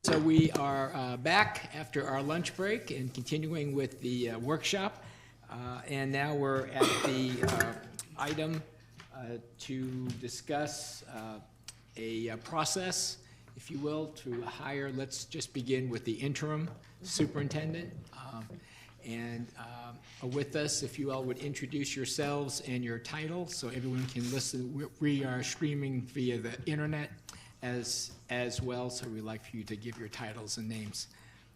So we are back after our lunch break and continuing with the workshop. And now we're at the item to discuss a process, if you will, to hire. Let's just begin with the interim superintendent. And with us, if you all would introduce yourselves and your title so everyone can listen. We are streaming via the internet as well, so we'd like for you to give your titles and names,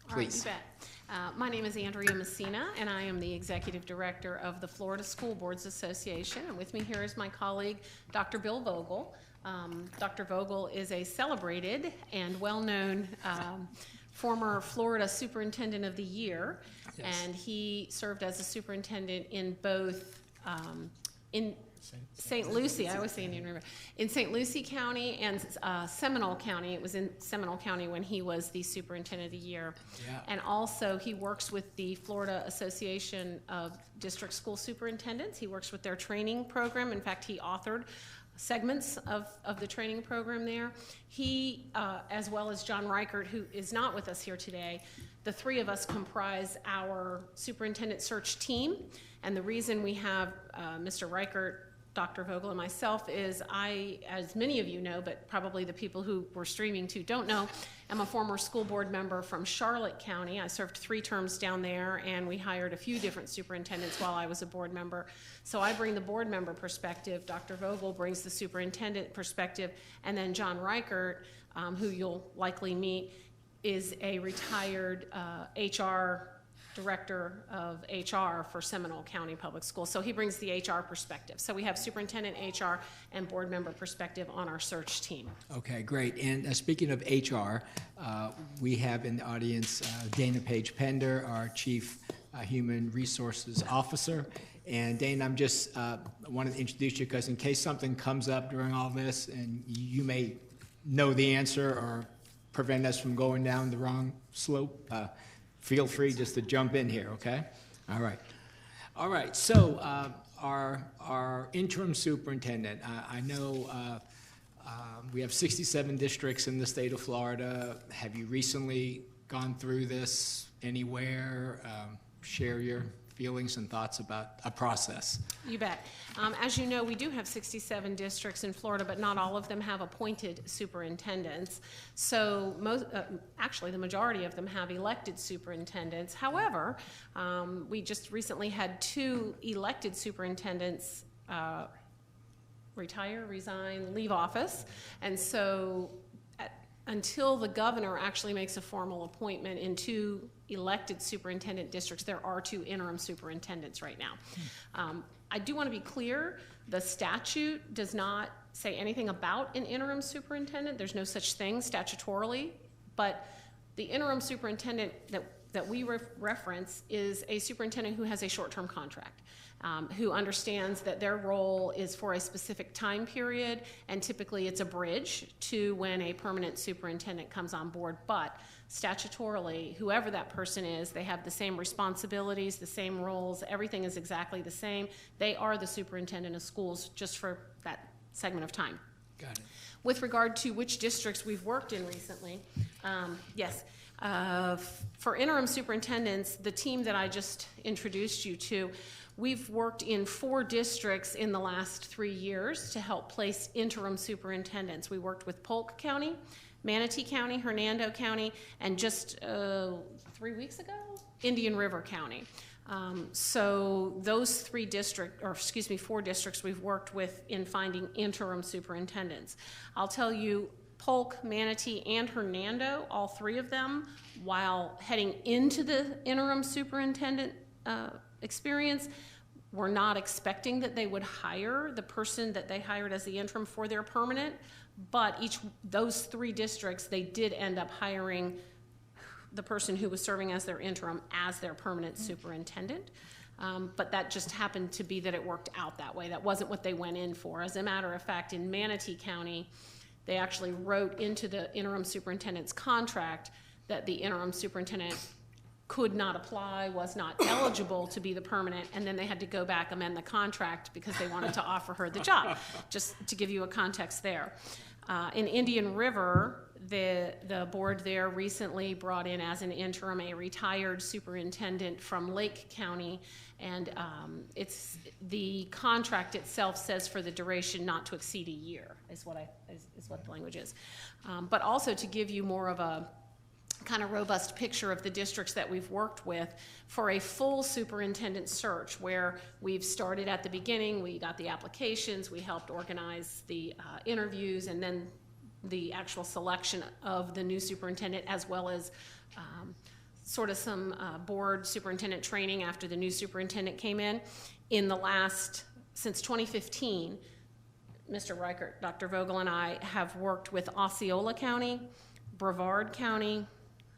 please. All right, you bet. My name is Andrea Messina, and I am the Executive Director of the Florida School Boards Association. And with me here is my colleague, Dr. Bill Vogel. Dr. Vogel is a celebrated and well-known former Florida Superintendent of the Year, yes. And he served as a superintendent in both in St. Lucie, I always say Indian River, in St. Lucie County and Seminole County. It was in Seminole County when he was the Superintendent of the Year. Yeah. And also he works with the Florida Association of District School Superintendents. He works with their training program. In fact, he authored segments of the training program there. He, as well as John Reichert, who is not with us here today, the three of us comprise our superintendent search team. And the reason we have Mr. Reichert, Dr. Vogel, and myself is I, as many of you know, but probably the people who we're streaming to don't know, am a former school board member from Charlotte County. I served 3 terms down there, and we hired a few different superintendents while I was a board member. So I bring the board member perspective, Dr. Vogel brings the superintendent perspective, and then John Reichert, who you'll likely meet, is a retired HR Director of HR for Seminole County Public Schools. So he brings the HR perspective. So we have superintendent, HR, and board member perspective on our search team. Okay, great. And speaking of HR, we have in the audience Dana Page Pender, our Chief Human Resources Officer. And Dana, I'm just wanted to introduce you because in case something comes up during all this and you may know the answer or prevent us from going down the wrong slope, feel free just to jump in here, okay? All right. All right, so our interim superintendent, I know we have 67 districts in the state of Florida. Have you recently gone through this anywhere? Share your feelings and thoughts about a process. You bet. As you know, we do have 67 districts in Florida, but not all of them have appointed superintendents. So actually the majority of them have elected superintendents. However, we just recently had 2 elected superintendents retire, resign, leave office. And so until the governor actually makes a formal appointment in 2 elected superintendent districts, there are 2 interim superintendents right now. I do want to be clear, the statute does not say anything about an interim superintendent. There's no such thing statutorily, but the interim superintendent that we reference is a superintendent who has a short-term contract. Who understands that their role is for a specific time period, and typically it's a bridge to when a permanent superintendent comes on board. But statutorily, whoever that person is, they have the same responsibilities, the same roles, everything is exactly the same. They are the superintendent of schools just for that segment of time. Got it. With regard to which districts we've worked in recently, yes. For interim superintendents, the team that I just introduced you to, we've worked in 4 districts in the last 3 years to help place interim superintendents. We worked with Polk County, Manatee County, Hernando County, and just 3 weeks ago, Indian River County. So those 4 districts we've worked with in finding interim superintendents. I'll tell you, Polk, Manatee, and Hernando, all 3 of them, while heading into the interim superintendent experience, were not expecting that they would hire the person that they hired as the interim for their permanent, but those 3 districts, they did end up hiring the person who was serving as their interim as their permanent superintendent. But that just happened to be that it worked out that way. That wasn't what they went in for. As a matter of fact, in Manatee County, they actually wrote into the interim superintendent's contract that the interim superintendent could not apply, was not eligible to be the permanent, and then they had to go back, amend the contract because they wanted to offer her the job, just to give you a context there. In Indian River, The board there recently brought in as an interim a retired superintendent from Lake County, and it's the contract itself says for the duration not to exceed a year is what the language is. But also to give you more of a kind of robust picture of the districts that we've worked with for a full superintendent search, where we've started at the beginning, we got the applications, we helped organize the interviews, and then the actual selection of the new superintendent, as well as sort of some board superintendent training after the new superintendent came in. In the last, since 2015, Mr. Reichert, Dr. Vogel, and I have worked with Osceola County, Brevard County,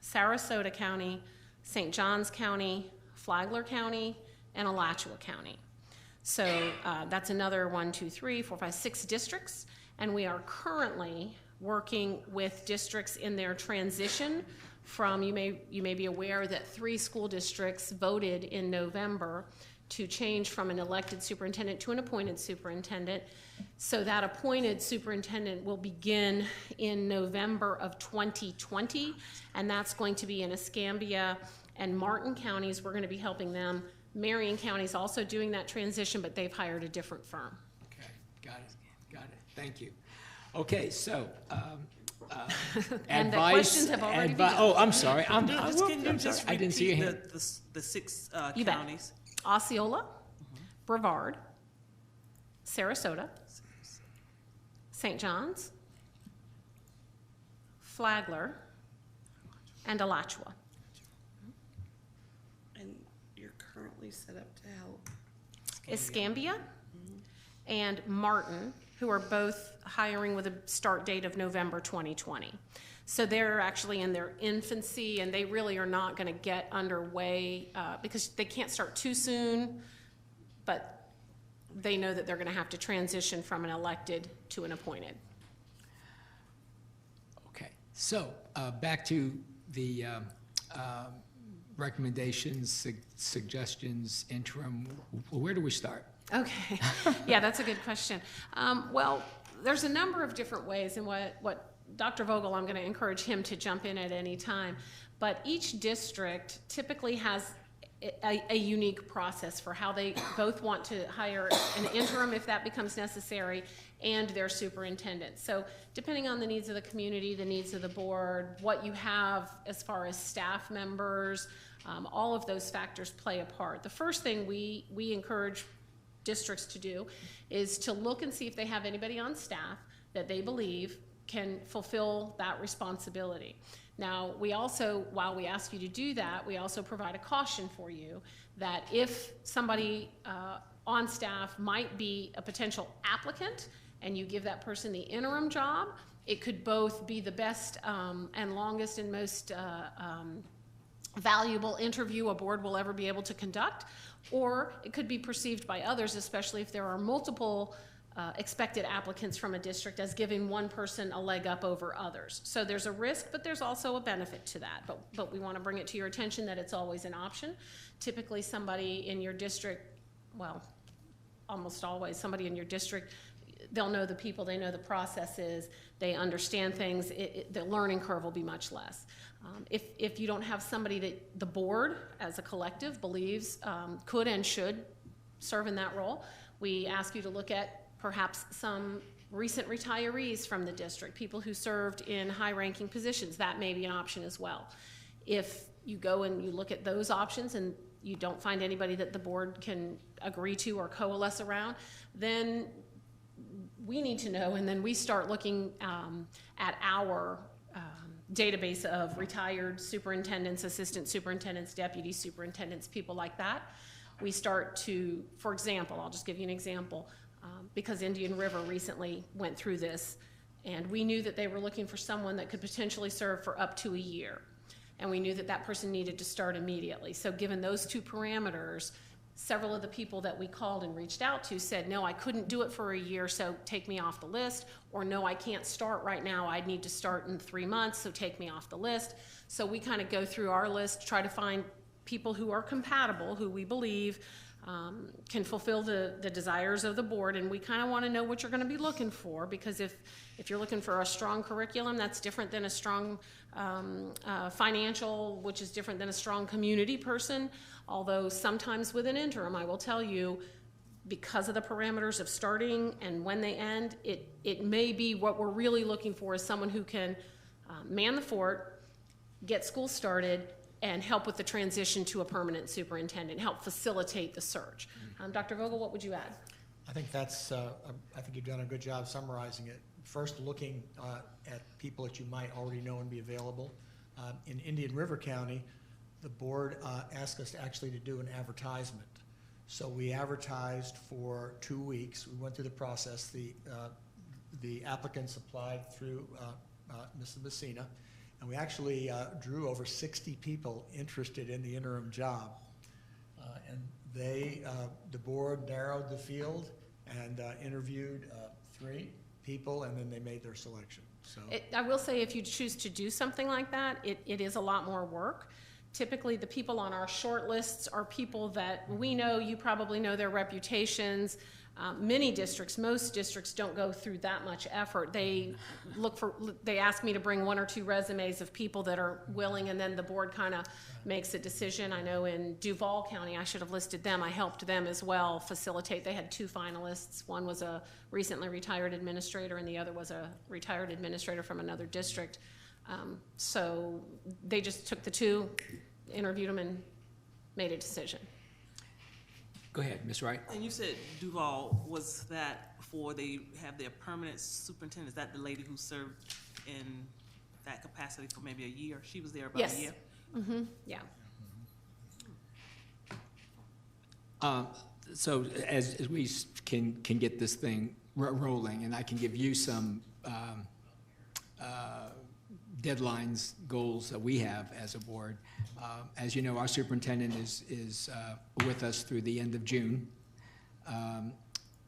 Sarasota County, St. Johns County, Flagler County, and Alachua County. So that's another 6 districts, and we are currently working with districts in their transition from, you may be aware that 3 school districts voted in November to change from an elected superintendent to an appointed superintendent. So that appointed superintendent will begin in November of 2020, and that's going to be in Escambia and Martin counties. We're going to be helping them. Marion County is also doing that transition, but they've hired a different firm. Okay, got it. Thank you. Okay, so And the advice. questions have already begun. Oh, I'm sorry. I'm Can you sorry. just I didn't see your repeat hand. the 6 You bet. counties? Osceola, Brevard, Sarasota, St. John's, Flagler, and Alachua. And you're currently set up to help. Escambia and Martin, who are both hiring with a start date of November 2020. So they're actually in their infancy, and they really are not going to get underway because they can't start too soon, but they know that they're going to have to transition from an elected to an appointed. Okay, so back to the recommendations, suggestions, interim. Where do we start? Okay, yeah, that's a good question. Well, there's a number of different ways, and what Dr. Vogel, I'm going to encourage him to jump in at any time, but each district typically has a unique process for how they both want to hire an interim if that becomes necessary, and their superintendent. So depending on the needs of the community, the needs of the board, what you have as far as staff members, all of those factors play a part. The first thing we encourage districts to do is to look and see if they have anybody on staff that they believe can fulfill that responsibility. Now, we also, while we ask you to do that, we also provide a caution for you that if somebody on staff might be a potential applicant and you give that person the interim job, it could both be the best and longest and most valuable interview a board will ever be able to conduct, or it could be perceived by others, especially if there are multiple expected applicants from a district, as giving one person a leg up over others. So there's a risk, but there's also a benefit to that. But we want to bring it to your attention that it's always an option. Typically somebody in your district, well, almost always somebody in your district, they'll know the people, they know the processes, they understand things, the learning curve will be much less. If you don't have somebody that the board as a collective believes could and should serve in that role, we ask you to look at perhaps some recent retirees from the district, people who served in high-ranking positions. That may be an option as well. If you go and you look at those options and you don't find anybody that the board can agree to or coalesce around, then we need to know, and then we start looking at our database of retired superintendents, assistant superintendents, deputy superintendents, people like that. We start to, for example, I'll just give you an example, because Indian River recently went through this, and we knew that they were looking for someone that could potentially serve for up to a year. And we knew that that person needed to start immediately. So given those two parameters, several of the people that we called and reached out to said, no, I couldn't do it for a year, so take me off the list, or no, I can't start right now, I'd need to start in 3 months, so take me off the list. So we kind of go through our list, try to find people who are compatible, who we believe can fulfill the desires of the board, and we kind of want to know what you're going to be looking for, because if you're looking for a strong curriculum, that's different than a strong financial, which is different than a strong community person. Although sometimes with an interim, I will tell you, because of the parameters of starting and when they end, it may be what we're really looking for is someone who can man the fort, get school started, and help with the transition to a permanent superintendent, help facilitate the search. Dr. Vogel, what would you add? I think that's, I think you've done a good job summarizing it. First, looking at people that you might already know and be available. In Indian River County, the board asked us actually to do an advertisement. So we advertised for 2 weeks. We went through the process. The applicants applied through Mrs. Messina, and we actually drew over 60 people interested in the interim job. And the board narrowed the field and interviewed 3 people, and then they made their selection. So I will say, if you choose to do something like that, it is a lot more work. Typically, the people on our short lists are people that we know, you probably know their reputations. Many districts, most districts don't go through that much effort. They ask me to bring 1 or 2 resumes of people that are willing, and then the board kind of makes a decision. I know in Duval County, I should have listed them. I helped them as well facilitate. They had 2 finalists. One was a recently retired administrator, and the other was a retired administrator from another district. So they just took the 2, interviewed them, and made a decision. Go ahead, Ms. Wright. And you said Duval, was that before they have their permanent superintendent? Is that the lady who served in that capacity for maybe a year? She was there about Yes. a year? Mm-hmm. Yeah. So as we can get this thing rolling, and I can give you some deadlines, goals that we have as a board. As you know, our superintendent is with us through the end of June.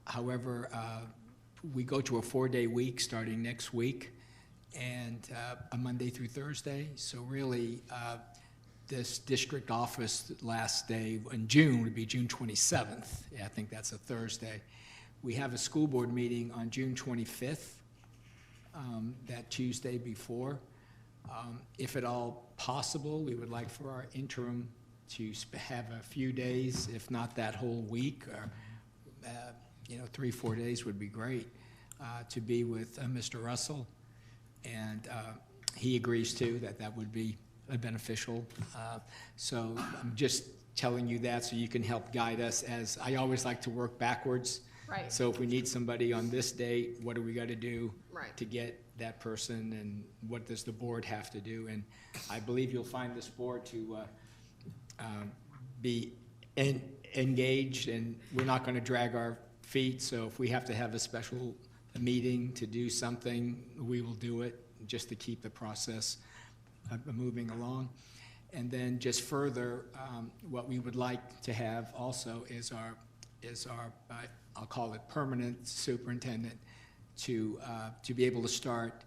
However, we go to a 4-day week starting next week, and a Monday through Thursday. So really, this district office last day in June would be June 27th. Yeah, I think that's a Thursday. We have a school board meeting on June 25th, that Tuesday before. If at all possible, we would like for our interim to have a few days, if not that whole week, or 3-4 days would be great, to be with Mr. Russell. And he agrees too that would be beneficial. So I'm just telling you that so you can help guide us, as I always like to work backwards. Right. So if we need somebody on this date, what do we got to do Right. to get that person, and what does the board have to do? And I believe you'll find this board to be engaged, and we're not going to drag our feet. So if we have to have a special meeting to do something, we will do it, just to keep the process moving along. And then just further, what we would like to have also is our I'll call it permanent superintendent, to be able to start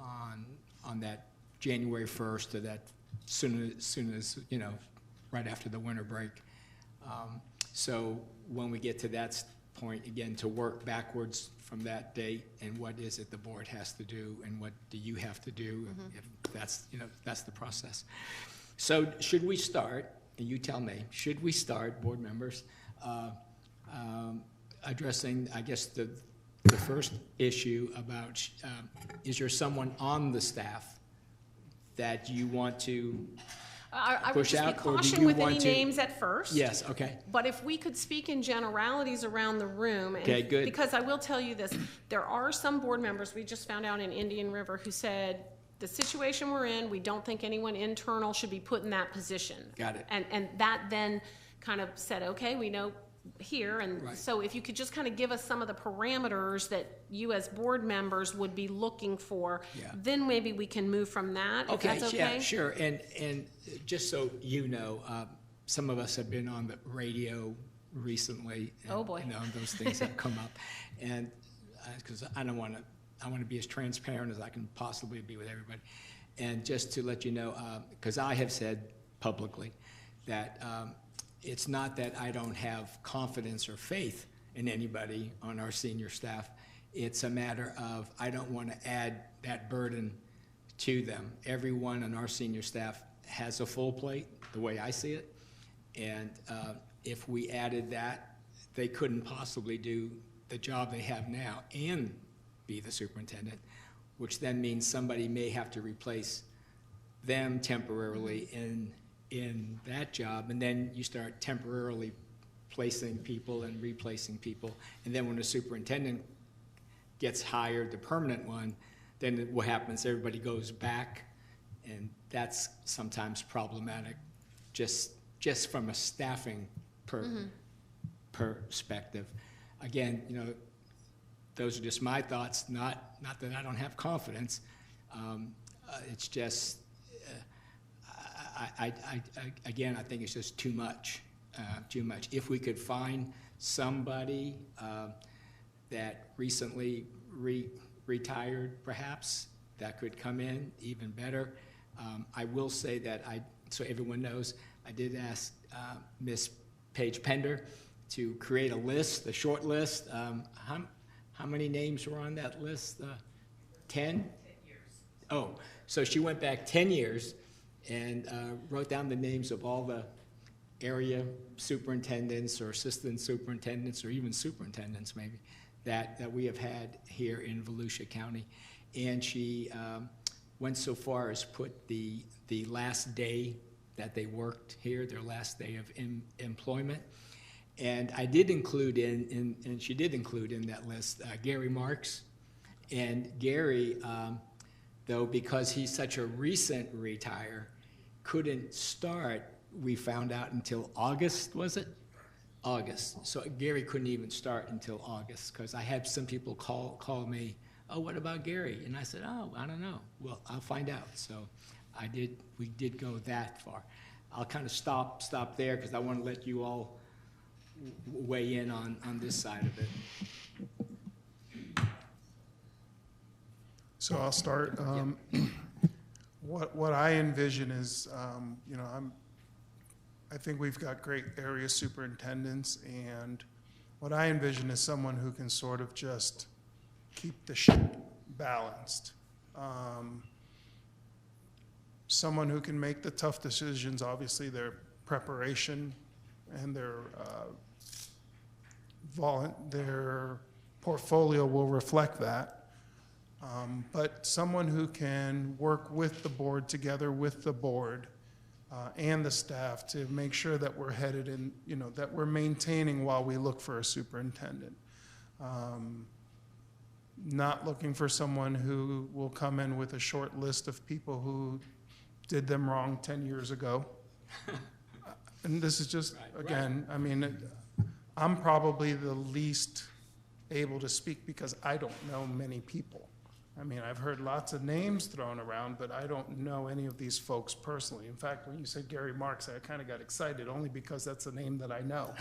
on that January 1st, or that soon as right after the winter break. So when we get to that point, again, to work backwards from that date, and what is it the board has to do, and what do you have to do, if that's the process. So should we start, and you tell me, should we start, board members, addressing, I guess, the first issue about, is there someone on the staff that you want to I would push just be out, or do caution you with want any to? names at first. Yes, okay. But if we could speak in generalities around the room. And Okay, good. Because I will tell you this, there are some board members, we just found out in Indian River, who said, the situation we're in, we don't think anyone internal should be put in that position. Got it. And that then kind of said, okay, we know here, and Right. so if you could just kind of give us some of the parameters that you as board members would be looking for, Yeah. then maybe we can move from that, if that's okay? Yeah, sure. And just so you know, some of us have been on the radio recently. And, Oh, boy. Those things have come up, and because I want to be as transparent as I can possibly be with everybody. And just to let you know, because I have said publicly that it's not that I don't have confidence or faith in anybody on our senior staff. It's a matter of I don't want to add that burden to them. Everyone on our senior staff has a full plate, the way I see it. And if we added that, they couldn't possibly do the job they have now and be the superintendent, which then means somebody may have to replace them temporarily in that job, and then you start temporarily placing people and replacing people. And then when the superintendent gets hired, the permanent one, then what happens, everybody goes back, and that's sometimes problematic, just from a staffing perspective. Again, you know, those are just my thoughts, not that I don't have confidence. It's just, again, I think it's just too much, too much. If we could find somebody that recently retired, perhaps, that could come in, even better. I will say that so everyone knows, I did ask Miss Paige Pender to create a list, a short list. How many names were on that list? 10? 10 years. Oh, so she went back 10 years and wrote down the names of all the area superintendents or assistant superintendents or even superintendents maybe that we have had here in Volusia County. And she went so far as put the last day that they worked here, their last day of employment. And I did include and she did include in that list Gary Marks. And Gary, though, because he's such a recent retire, couldn't start, we found out, until August, was it? August. So Gary couldn't even start until August, because I had some people call me, oh, what about Gary? And I said, oh, I don't know. Well, I'll find out. So we did go that far. I'll kind of stop there, because I want to let you all weigh in on this side of it. So I'll start. What I envision is, you know, I think we've got great area superintendents, and what I envision is someone who can sort of just keep the ship balanced. Someone who can make the tough decisions. Obviously, their preparation and their portfolio will reflect that. But someone who can work with the board, together with the board and the staff, to make sure that we're headed in, you know, that we're maintaining while we look for a superintendent. Not looking for someone who will come in with a short list of people who did them wrong 10 years ago. And this is just, again, I mean, I'm probably the least able to speak because I don't know many people. I mean, I've heard lots of names thrown around, but I don't know any of these folks personally. In fact, when you said Gary Marks, I kind of got excited, only because that's a name that I know.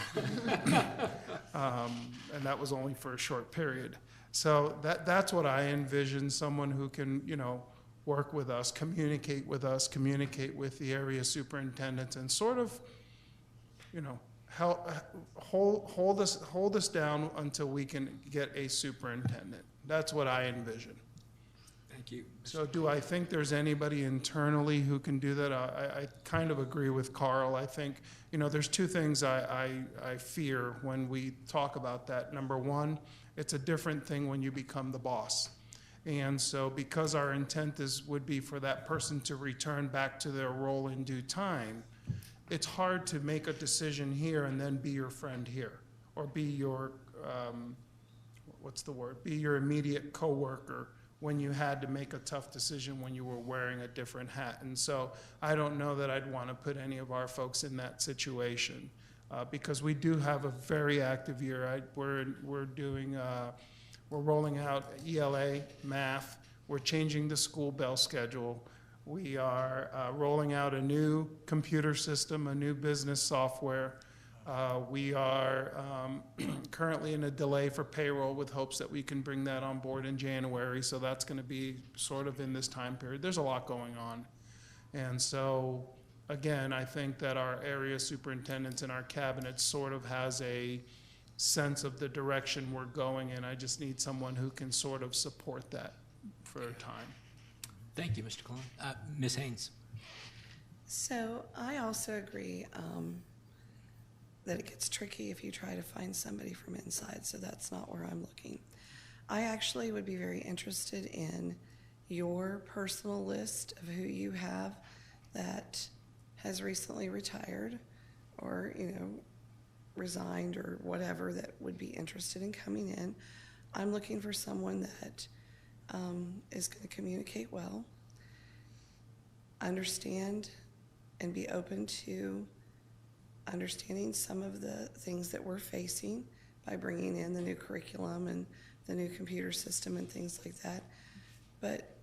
And that was only for a short period. So that's what I envision, someone who can, you know, work with us, communicate with the area superintendents, and sort of, you know, hold us down until we can get a superintendent. That's what I envision. Thank you. So do I think there's anybody internally who can do that? I kind of agree with Carl. I think, you know, there's two things I fear when we talk about that. Number one, it's a different thing when you become the boss. And so because our intent would be for that person to return back to their role in due time, it's hard to make a decision here and then be your friend here, or be your, be your immediate coworker when you had to make a tough decision when you were wearing a different hat. And so I don't know that I'd want to put any of our folks in that situation, because we do have a very active year. We're rolling out ELA, math. We're changing the school bell schedule. We are rolling out a new computer system, a new business software. We are currently in a delay for payroll, with hopes that we can bring that on board in January. So that's going to be sort of in this time period. There's a lot going on. And so again, I think that our area superintendents and our cabinet sort of has a sense of the direction we're going in. I just need someone who can sort of support that for a time. Thank you, Mr. Cologne. Ms. Haynes? So I also agree that it gets tricky if you try to find somebody from inside, so that's not where I'm looking. I actually would be very interested in your personal list of who you have that has recently retired or, resigned or whatever that would be interested in coming in. I'm looking for someone that is going to communicate well, understand and be open to understanding some of the things that we're facing by bringing in the new curriculum and the new computer system and things like that. But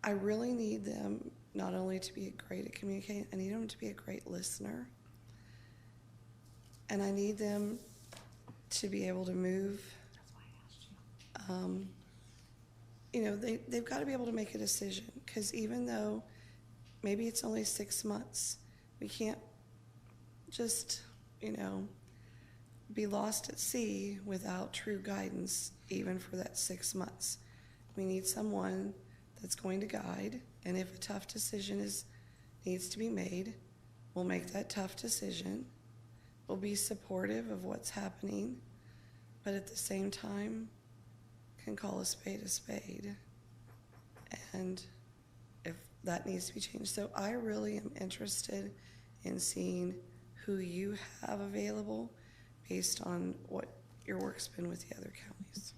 I really need them not only to be great at communicating, I need them to be a great listener. And I need them to be able to move. They've got to be able to make a decision, because even though maybe it's only 6 months, we can't just, be lost at sea without true guidance, even for that 6 months. We need someone that's going to guide, and if a tough decision needs to be made, we'll make that tough decision. We'll be supportive of what's happening, but at the same time, can call a spade, and if that needs to be changed. So I really am interested in seeing who you have available based on what your work's been with the other counties.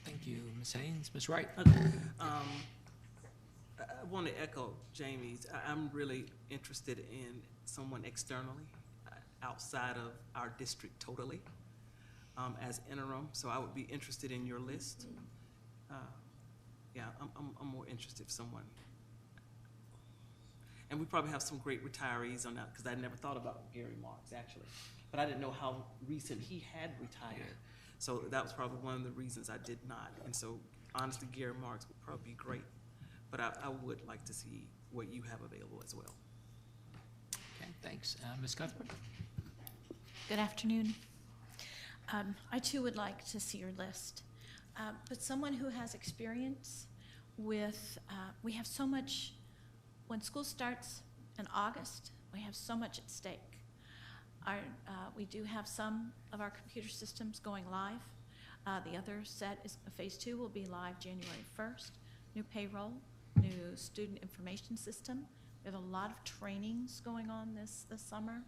Thank you, Ms. Haynes. Ms. Wright? I want to echo Jamie's. I'm really interested in someone externally, outside of our district totally, as interim. So I would be interested in your list. I'm more interested in someone. And we probably have some great retirees on that, because I never thought about Gary Marks, actually. But I didn't know how recent he had retired. So that was probably one of the reasons I did not. And so honestly, Gary Marks would probably be great. But I would like to see what you have available as well. Okay, thanks. Ms. Cuthbert? Good afternoon. I too would like to see your list, but someone who has experience with, we have so much, when school starts in August, we have so much at stake. We do have some of our computer systems going live. The other set is phase 2 will be live January 1st. New payroll, new student information system. We have a lot of trainings going on this summer.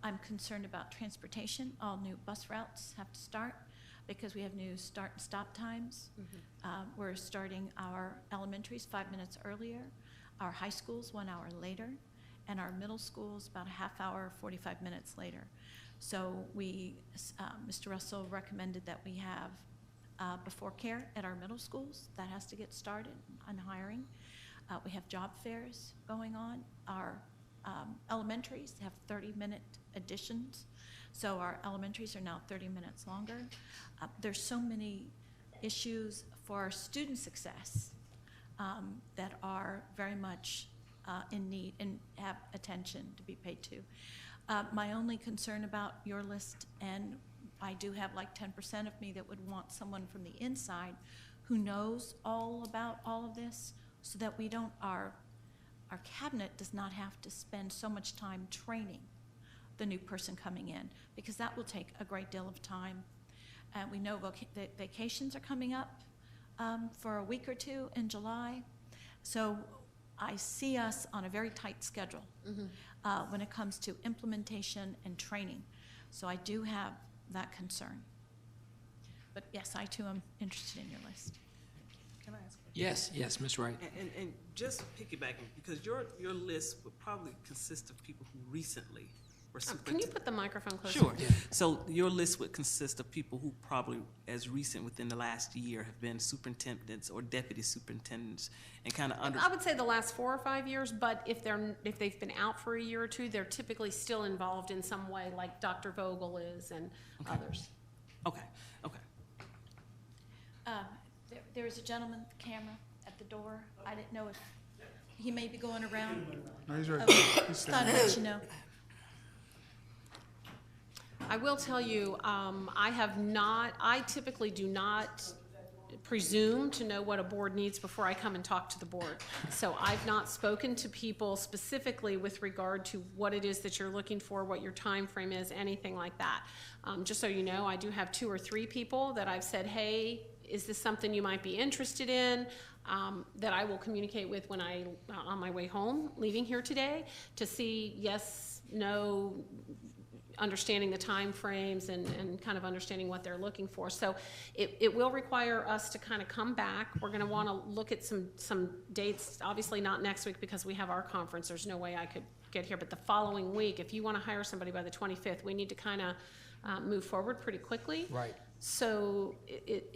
I'm concerned about transportation. All new bus routes have to start because we have new start and stop times. We're starting our elementaries 5 minutes earlier, our high schools 1 hour later, and our middle schools about a half hour, 45 minutes later. So Mr. Russell recommended that we have before care at our middle schools. That has to get started on hiring. We have job fairs going on. Our elementaries have 30-minute additions. So our elementaries are now 30 minutes longer. There's so many issues for our student success that are very much in need and have attention to be paid to. My only concern about your list, and I do have like 10% of me that would want someone from the inside who knows all about all of this, so that we don't, our cabinet does not have to spend so much time training the new person coming in, because that will take a great deal of time. And we know that vacations are coming up for a week or two in July. So I see us on a very tight schedule when it comes to implementation and training. So I do have that concern. But yes, I too am interested in your list. Can I ask? Yes, Ms. Wright. And just piggybacking, because your list would probably consist of people who recently were Can you superintendent. put the microphone closer? Sure. Yeah. So your list would consist of people who probably, as recent within the last year, have been superintendents or deputy superintendents, and kind of I would say the last 4 or 5 years, but if they've been out for a year or two, they're typically still involved in some way, like Dr. Vogel is and others. Okay. There was a gentleman with the camera at the door. I didn't know if he may be going around. No, he's right. Oh, He's thought I'd let you know. I will tell you, I typically do not presume to know what a board needs before I come and talk to the board. So I've not spoken to people specifically with regard to what it is that you're looking for, what your time frame is, anything like that. Just so you know, I do have 2 or 3 people that I've said, hey, is this something you might be interested in? That I will communicate with when on my way home, leaving here today, to see yes, no, understanding the time frames and kind of understanding what they're looking for. So it will require us to kind of come back. We're going to want to look at some dates, obviously not next week because we have our conference. There's no way I could get here, but the following week, if you want to hire somebody by the 25th, we need to kind of move forward pretty quickly. Right. So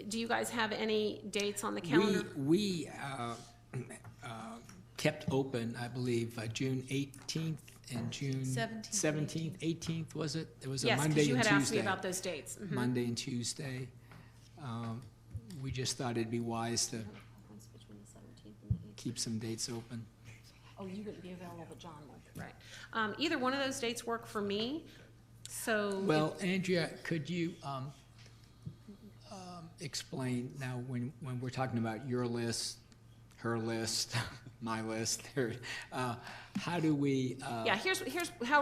do you guys have any dates on the calendar? We kept open, I believe, June 18th and June 17th, 18th, was it? It was a Yes, Monday because you and had asked me Tuesday. about those dates. Mhm. Monday and Tuesday. We just thought it'd be wise to keep some dates open. Oh, you wouldn't be available, but John would. Right. Either one of those dates work for me. So. Well, Andrea, could you explain now when we're talking about your list, her list, my list, how do we? Yeah, here's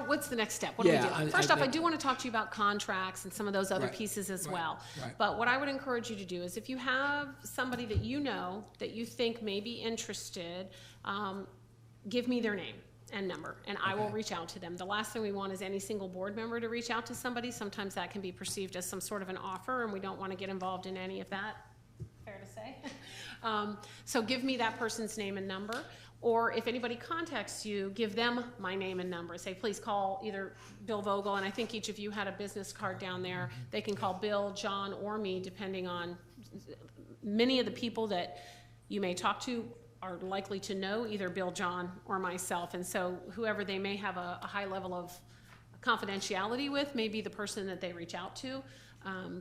what's the next step? What do we do? First off, I do want to talk to you about contracts and some of those other Right, pieces as right, well. right. But what I would encourage you to do is if you have somebody that you know that you think may be interested, give me their name and number, and I will Okay. reach out to them. The last thing we want is any single board member to reach out to somebody. Sometimes that can be perceived as some sort of an offer, and we don't want to get involved in any of that. Fair to say? So give me that person's name and number, or if anybody contacts you, give them my name and number. Say, please call either Bill Vogel, and I think each of you had a business card down there. They can call Bill, John, or me, depending on many of the people that you may talk to are likely to know either Bill, John, or myself. And so whoever they may have a high level of confidentiality with may be the person that they reach out to.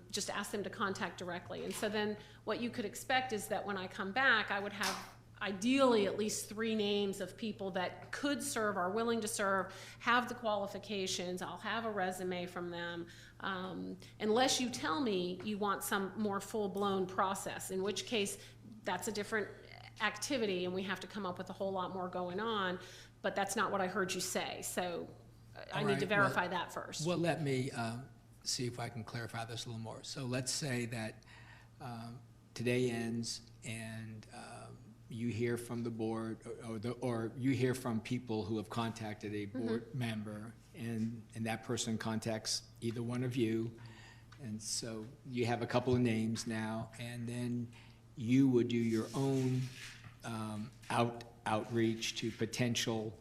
Just ask them to contact directly. And so then what you could expect is that when I come back, I would have ideally at least 3 names of people that could serve, are willing to serve, have the qualifications. I'll have a resume from them. Unless you tell me you want some more full-blown process, in which case that's a different activity and we have to come up with a whole lot more going on, but that's not what I heard you say. So I All need to right, well- verify that first. Well, let me see if I can clarify this a little more. So let's say that today ends and you hear from the board or you hear from people who have contacted a board member and that person contacts either one of you. And so you have a couple of names now, and then you would do your own outreach to potential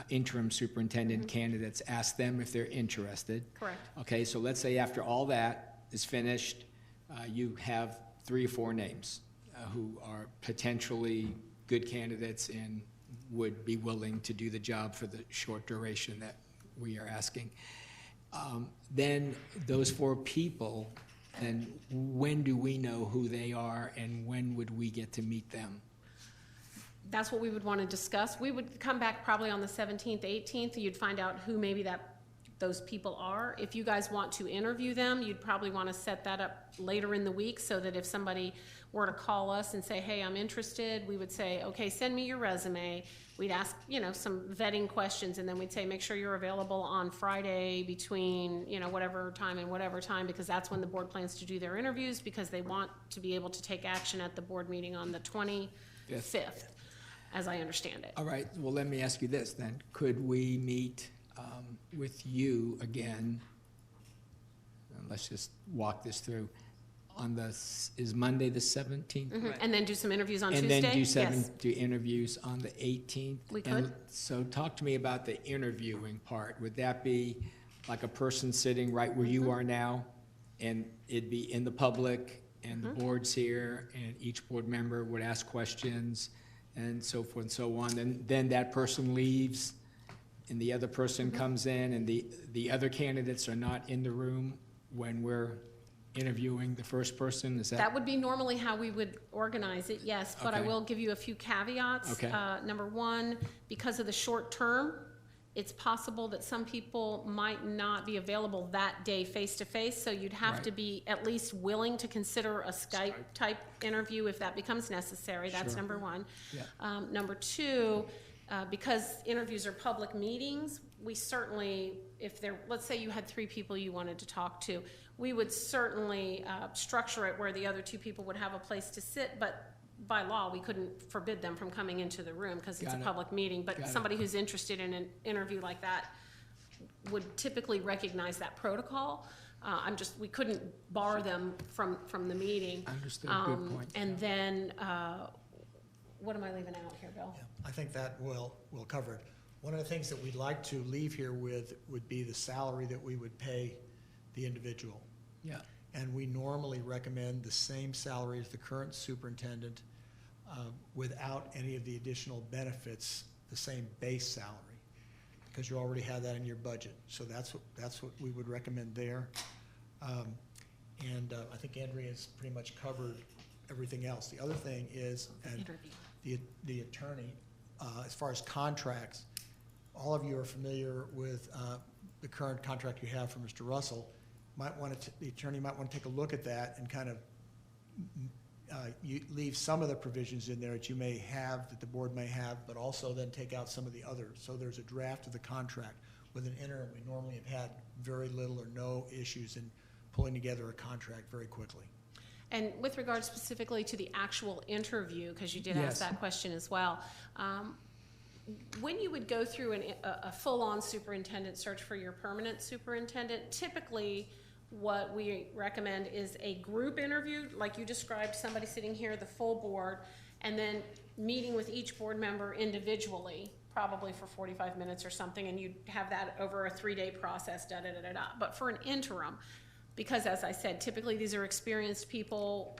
interim superintendent candidates, ask them if they're interested. Correct. Okay, so let's say after all that is finished, you have 3 or 4 names who are potentially good candidates and would be willing to do the job for the short duration that we are asking. Then those 4 people, and when do we know who they are and when would we get to meet them? That's what we would want to discuss. We would come back probably on the 17th, 18th. You'd find out who maybe those people are. If you guys want to interview them, you'd probably want to set that up later in the week so that if somebody were to call us and say, hey, I'm interested, we would say, okay, send me your resume. We'd ask, some vetting questions, and then we'd say, make sure you're available on Friday between, whatever time and whatever time, because that's when the board plans to do their interviews, because they want to be able to take action at the board meeting on the 25th, as I understand it. All right, well, let me ask you this then. Could we meet with you again? Let's just walk this through. Is Monday the 17th? Mhm. And then do some interviews on And Tuesday? then Yes. do interviews on the 18th? We And could. so talk to me about the interviewing part. Would that be like a person sitting right where Mm-hmm. you are now? And it'd be in the public and the board's here and each board member would ask questions and so forth and so on. And then that person leaves and the other person comes in and the other candidates are not in the room when we're interviewing the first person, is that? That would be normally how we would organize it, yes, but I Okay. will give you a few caveats. Okay. Number one, because of the short term, it's possible that some people might not be available that day face-to-face, so you'd have to Right. be at least willing to consider a Skype-type interview if that becomes necessary. That's Sure. number one. Yeah. Number two, because interviews are public meetings, we certainly, if there, let's say you had 3 people you wanted to talk to, we would certainly structure it where the other 2 people would have a place to sit, but by law, we couldn't forbid them from coming into the room because it's Got a it. public meeting. Got But it. somebody who's interested in an interview like that would typically recognize that protocol. We couldn't bar them from the meeting. Understood, good point. And then, what am I leaving out here, Bill? Yeah, I think that will cover it. One of the things that we'd like to leave here with would be the salary that we would pay the individual. Yeah, And we normally recommend the same salary as the current superintendent without any of the additional benefits, the same base salary, because you already have that in your budget. So that's what we would recommend there. I think Andrea's pretty much covered everything else. The other thing is, and Interview. the attorney, as far as contracts, all of you are familiar with the current contract you have for Mr. Russell. The attorney might want to take a look at that and kind of you leave some of the provisions in there that you may have, that the board may have, but also then take out some of the others. So there's a draft of the contract. With an interim, we normally have had very little or no issues in pulling together a contract very quickly. And with regard specifically to the actual interview, because you did Yes. ask that question as well, when you would go through a full-on superintendent search for your permanent superintendent, typically what we recommend is a group interview, like you described, somebody sitting here, the full board, and then meeting with each board member individually, probably for 45 minutes or something, and you'd have that over a 3-day process, da-da-da-da-da. But for an interim, because as I said, typically these are experienced people,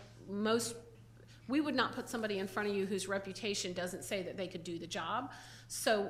we would not put somebody in front of you whose reputation doesn't say that they could do the job. So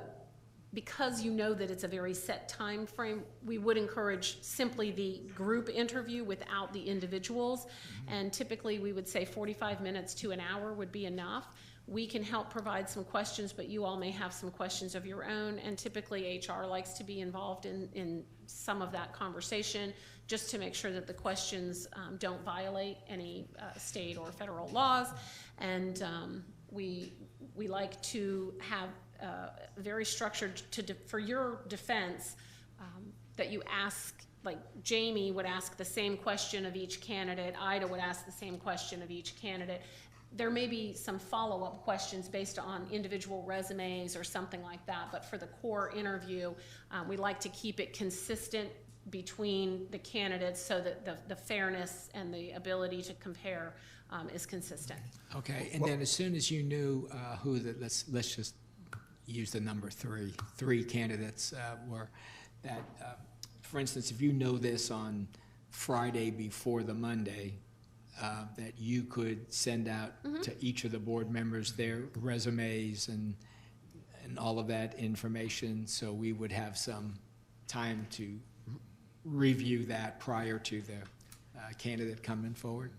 because you know that it's a very set time frame, we would encourage simply the group interview without the individuals. And typically we would say 45 minutes to an hour would be enough. We can help provide some questions, but you all may have some questions of your own. And typically HR likes to be involved in some of that conversation, just to make sure that the questions don't violate any state or federal laws. And we like to have very structured for your defense, that you ask, like Jamie would ask the same question of each candidate, Ida would ask the same question of each candidate. There may be some follow-up questions based on individual resumes or something like that, but for the core interview, we like to keep it consistent between the candidates so that the fairness and the ability to compare is consistent. okay, and then as soon as you knew who let's just use the number 3 candidates were, that, for instance, if you know this on Friday before the Monday, that you could send out to each of the board members their resumes and all of that information, so we would have some time to review that prior to the candidate coming forward?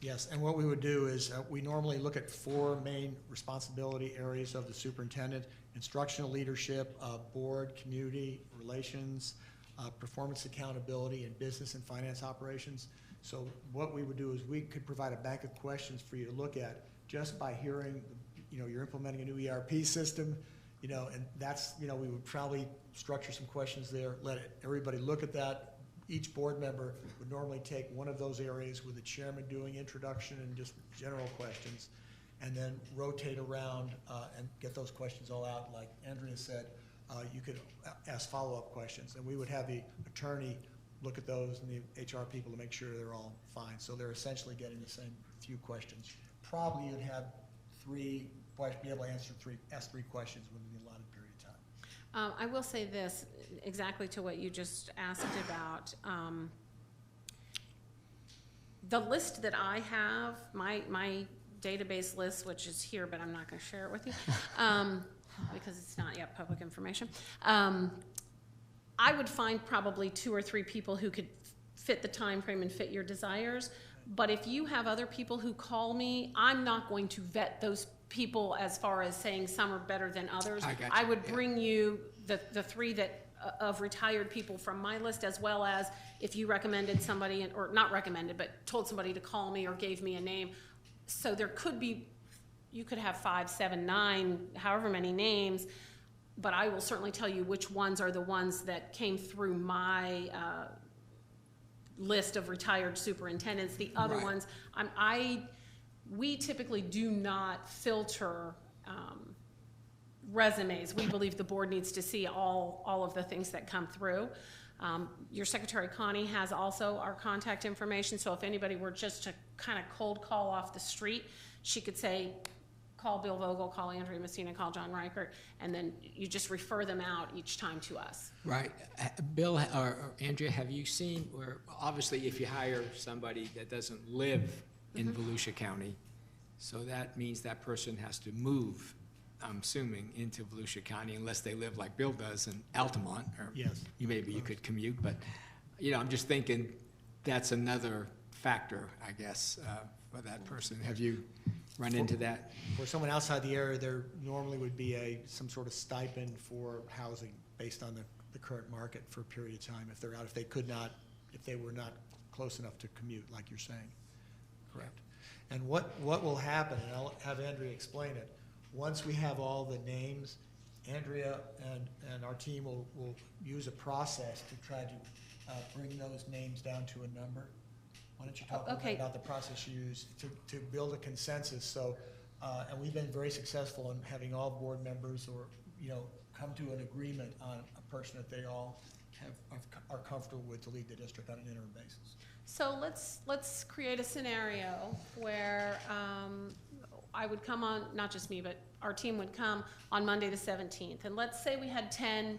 Yes, and what we would do is we normally look at 4 main responsibility areas of the superintendent: instructional leadership, board, community relations, performance accountability, and business and finance operations. So what we would do is we could provide a bank of questions for you to look at just by hearing, you're implementing a new ERP system, and that's, we would probably structure some questions there, let everybody look at that. Each board member would normally take one of those areas with the chairman doing introduction and just general questions, and then rotate around and get those questions all out. Like Andrea said, you could ask follow-up questions, and we would have the attorney look at those and the HR people to make sure they're all fine. So they're essentially getting the same few questions. Probably you'd have be able to ask 3 questions within the allotted period of time. I will say this, exactly to what you just asked about. The list that I have, my database list, which is here, but I'm not going to share it with you because it's not yet public information. I would find probably 2 or 3 people who could fit the time frame and fit your desires. But if you have other people who call me, I'm not going to vet those people as far as saying some are better than others. I got you, I would yeah. bring you the three that of retired people from my list, as well as if you recommended somebody, or not recommended, but told somebody to call me or gave me a name. So there could be, you could have 5, 7, 9, however many names, but I will certainly tell you which ones are the ones that came through my list of retired superintendents. The other Right. ones, we typically do not filter resumes. We believe the board needs to see all of the things that come through. Your secretary Connie has also our contact information, so if anybody were just to kind of cold call off the street, she could say, call Bill Vogel, call Andrea Messina, call John Reichert, and then you just refer them out each time to us. Right. Bill or Andrea, have you seen, where obviously if you hire somebody that doesn't live in Volusia County, so that means that person has to move, I'm assuming, into Volusia County unless they live like Bill does in Altamont, or Yes. maybe you could commute, but, I'm just thinking that's another factor, I guess, for that person. Have you run into that? For someone outside the area, there normally would be some sort of stipend for housing based on the current market for a period of time if they're out, if they were not close enough to commute, like you're saying. Correct. And what will happen, and I'll have Andrea explain it, once we have all the names, Andrea and our team will use a process to try to bring those names down to a number. Why don't you talk a little Okay. bit about the process you use to build a consensus? So, and we've been very successful in having all board members come to an agreement on a person that they all are comfortable with to lead the district on an interim basis. So let's create a scenario where I would come on, not just me, but our team would come on Monday the 17th. And let's say we had 10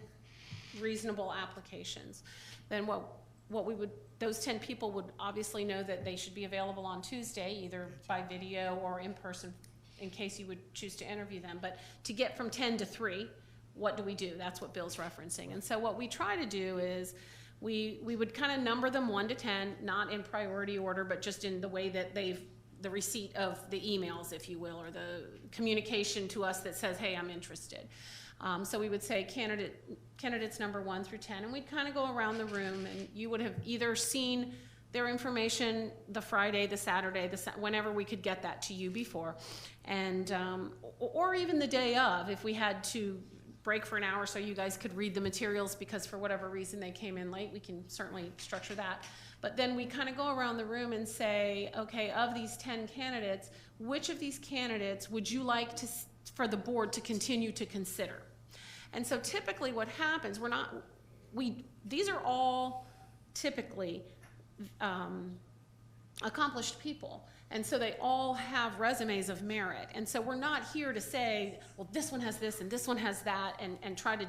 reasonable applications. Then those 10 people would obviously know that they should be available on Tuesday, either by video or in person, in case you would choose to interview them. But to get from 10 to 3, what do we do? That's what Bill's referencing. And so what we try to do is we would kind of number them 1 to 10, not in priority order, but just in the way that the receipt of the emails, if you will, or the communication to us that says, hey, I'm interested. So we would say candidates number 1 through 10, and we'd kind of go around the room, and you would have either seen their information the Friday, the Saturday, whenever we could get that to you before, and or even the day of, if we had to break for an hour so you guys could read the materials because for whatever reason they came in late, we can certainly structure that. But then we kind of go around the room and say, okay, of these 10 candidates, which of these candidates would you like for the board to continue to consider? And so typically what happens, these are all typically accomplished people. And so they all have resumes of merit. And so we're not here to say, well, this one has this and this one has that, and try to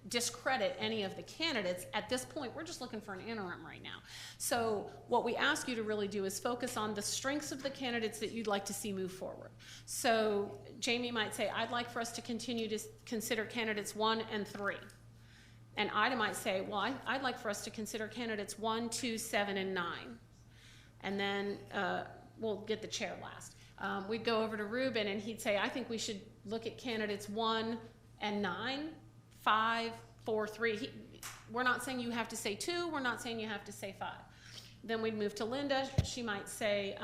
discredit any of the candidates. At this point, we're just looking for an interim right now. So what we ask you to really do is focus on the strengths of the candidates that you'd like to see move forward. So Jamie might say, I'd like for us to continue to consider candidates 1 and 3. And Ida might say, well, I'd like for us to consider candidates 1, 2, 7, and 9. And then we'll get the chair last. We'd go over to Ruben, and he'd say, I think we should look at candidates 1 and 9, 5, 4, 3. We're not saying you have to say 2. We're not saying you have to say 5. Then we'd move to Linda. She might say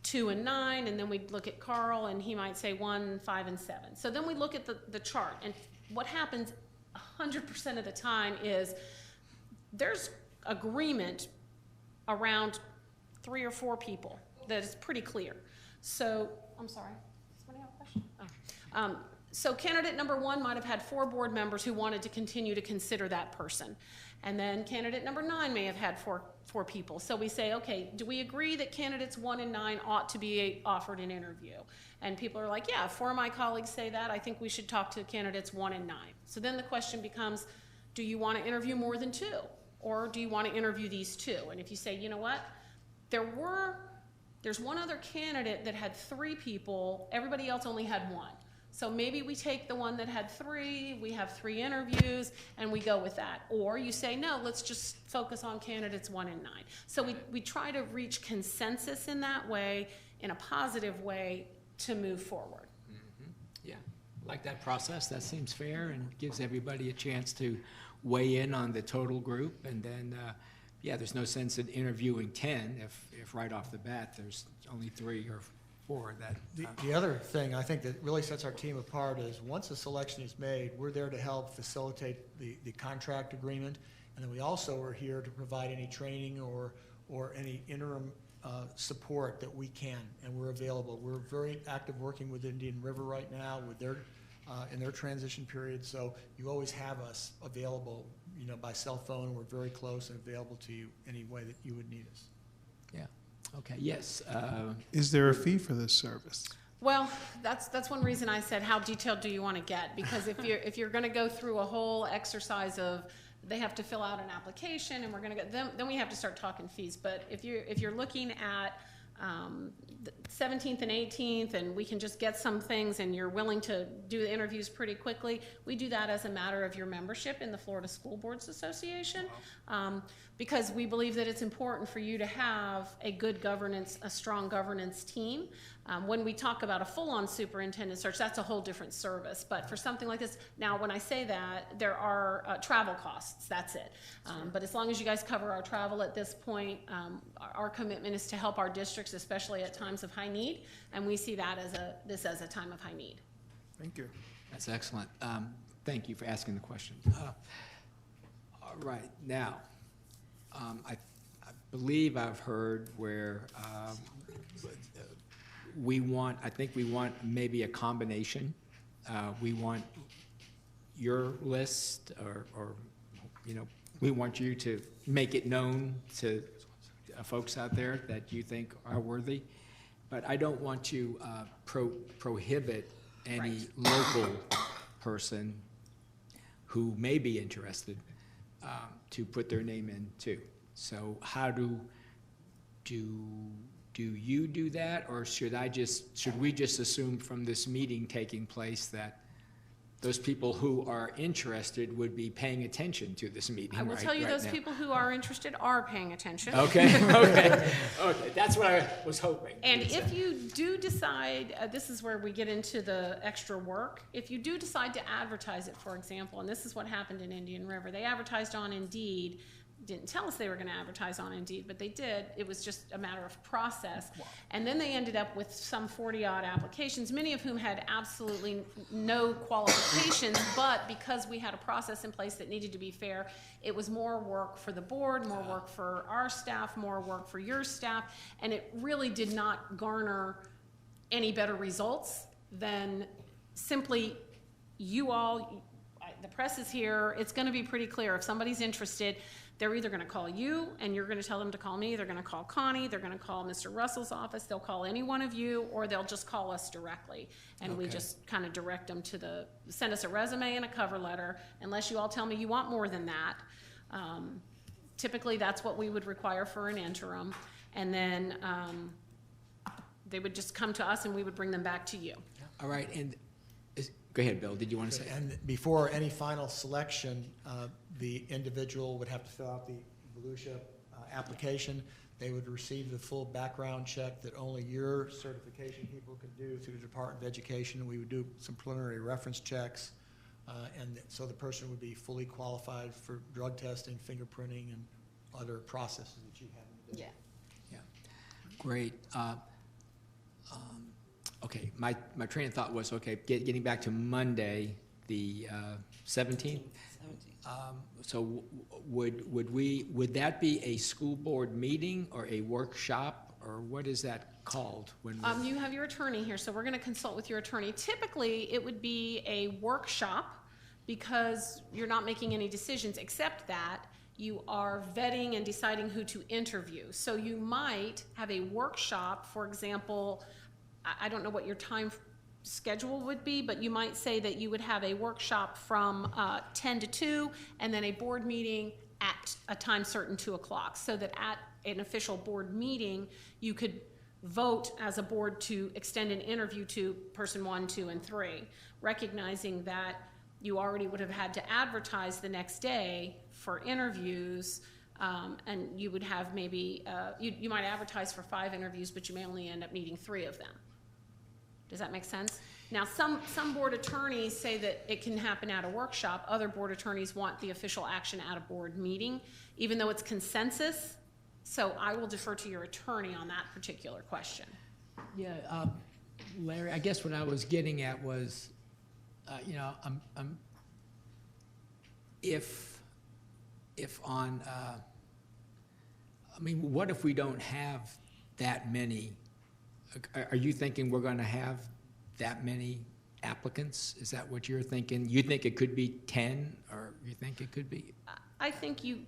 2 and 9, and then we'd look at Carl, and he might say 1, 5, and 7. So then we look at the chart, and what happens 100% of the time is there's agreement around 3 or 4 people that is pretty clear. So, I'm sorry, somebody have a question? Oh. So candidate number 1 might have had 4 board members who wanted to continue to consider that person. And then candidate number 9 may have had four people. So we say, okay, do we agree that candidates 1 and 9 ought to be offered an interview? And people are like, yeah, 4 of my colleagues say that. I think we should talk to candidates 1 and 9. So then the question becomes, do you want to interview more than 2? Or do you want to interview these 2? And if you say, you know what, there's one other candidate that had 3 people, everybody else only had 1. So maybe we take the one that had 3, we have 3 interviews, and we go with that. Or you say, no, let's just focus on candidates 1 and 9. So we try to reach consensus in that way, in a positive way, to move forward. Yeah, like that process. That seems fair and gives everybody a chance to weigh in on the total group. And then, yeah, there's no sense in interviewing 10 if right off the bat there's only 3 or 4 that. The other thing I think that really sets our team apart is once a selection is made, we're there to help facilitate the contract agreement. And then we also are here to provide any training or any interim support that we can, and we're available. We're very active working with Indian River right now with their in their transition period, so you always have us available, you know, by cell phone. We're very close and available to you any way that you would need us. Yeah, okay, yes. Is there a fee for this service? Well, that's one reason I said, how detailed do you want to get? Because if you're going to go through a whole exercise of they have to fill out an application, and we're going to get them, then we have to start talking fees. But if you're looking at the 17th and 18th, and we can just get some things, and you're willing to do the interviews pretty quickly, we do that as a matter of your membership in the Florida School Boards Association, because we believe that it's important for you to have a good governance, a strong governance team. When we talk about a full-on superintendent search, that's a whole different service. But for something like this, now when I say that, there are travel costs, that's it. But as long as you guys cover our travel at this point, our commitment is to help our districts, especially at times of high need, and we see that as a time of high need. Thank you. That's excellent. Thank you for asking the question. All right, now, I believe I've heard where I think we want maybe a combination. We want your list, or you know, we want you to make it known to folks out there that you think are worthy. But I don't want to prohibit any local person who may be interested to put their name in too. So how do you do that, or should we just assume from this meeting taking place that those people who are interested would be paying attention to this meeting? I will tell you, those now? people who are interested are paying attention. Okay, okay, that's what I was hoping. And if you do decide, this is where we get into the extra work, if you do decide to advertise it, for example, and this is what happened in Indian River, they advertised on Indeed, didn't tell us they were going to advertise on Indeed, but they did. It was just a matter of process. Wow. And then they ended up with some 40-odd applications, many of whom had absolutely no qualifications, but because we had a process in place that needed to be fair, it was more work for the board, more work for our staff, more work for your staff, and it really did not garner any better results than simply you all, the press is here, it's going to be pretty clear. If somebody's interested, they're either going to call you, and you're going to tell them to call me. They're going to call Connie. They're going to call Mr. Russell's office. They'll call any one of you, or they'll just call us directly. And we just kind of direct them to send us a resume and a cover letter, unless you all tell me you want more than that. Typically, that's what we would require for an interim. And then they would just come to us, and we would bring them back to you. All right, and go ahead, Bill. Did you want to say? And before any final selection, the individual would have to fill out the Volusia application. They would receive the full background check that only your certification people can do through the Department of Education. We would do some preliminary reference checks, and so the person would be fully qualified for drug testing, fingerprinting, and other processes that you have in the district. Yeah. Great. Okay, my train of thought was, okay, getting back to Monday, the 17th. So would that be a school board meeting or a workshop, or what is that called? You have your attorney here, so we're going to consult with your attorney. Typically, it would be a workshop because you're not making any decisions, except that you are vetting and deciding who to interview. So you might have a workshop, for example, I don't know what your time schedule would be, but you might say that you would have a workshop from 10 to 2 and then a board meeting at a time certain, 2 o'clock, so that at an official board meeting, you could vote as a board to extend an interview to person 1, 2, and 3, recognizing that you already would have had to advertise the next day for interviews, and you would have maybe, you might advertise for 5 interviews, but you may only end up needing 3 of them. Does that make sense? Now, some board attorneys say that it can happen at a workshop. Other board attorneys want the official action at a board meeting, even though it's consensus. So I will defer to your attorney on that particular question. Yeah, Larry, I guess what I was getting at was, you know, if on, I mean, what if we don't have that many? Are you thinking we're going to have that many applicants? Is that what you're thinking? You think it could be 10, or you think it could be? I think you,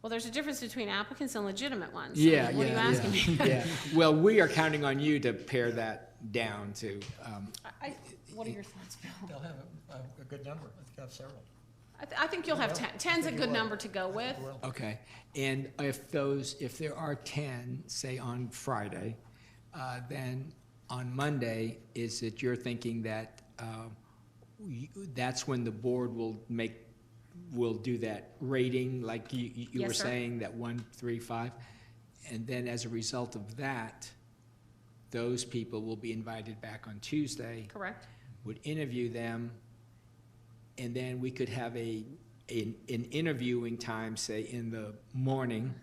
well, there's a difference between applicants and legitimate ones. Yeah, What are you asking me? yeah. Well, we are counting on you to pare that down to. What are your thoughts, Bill? They'll have a good number. I think I have several. I think you'll have 10. 10's a good number to go with. Well, Okay, and if there are 10, say on Friday, then on Monday, is it you're thinking that that's when the board will do that rating, like you Yes, were sir. saying, that 1, 3, 5? And then as a result of that, those people will be invited back on Tuesday, Correct? would interview them, and then we could have an interviewing time, say, in the morning,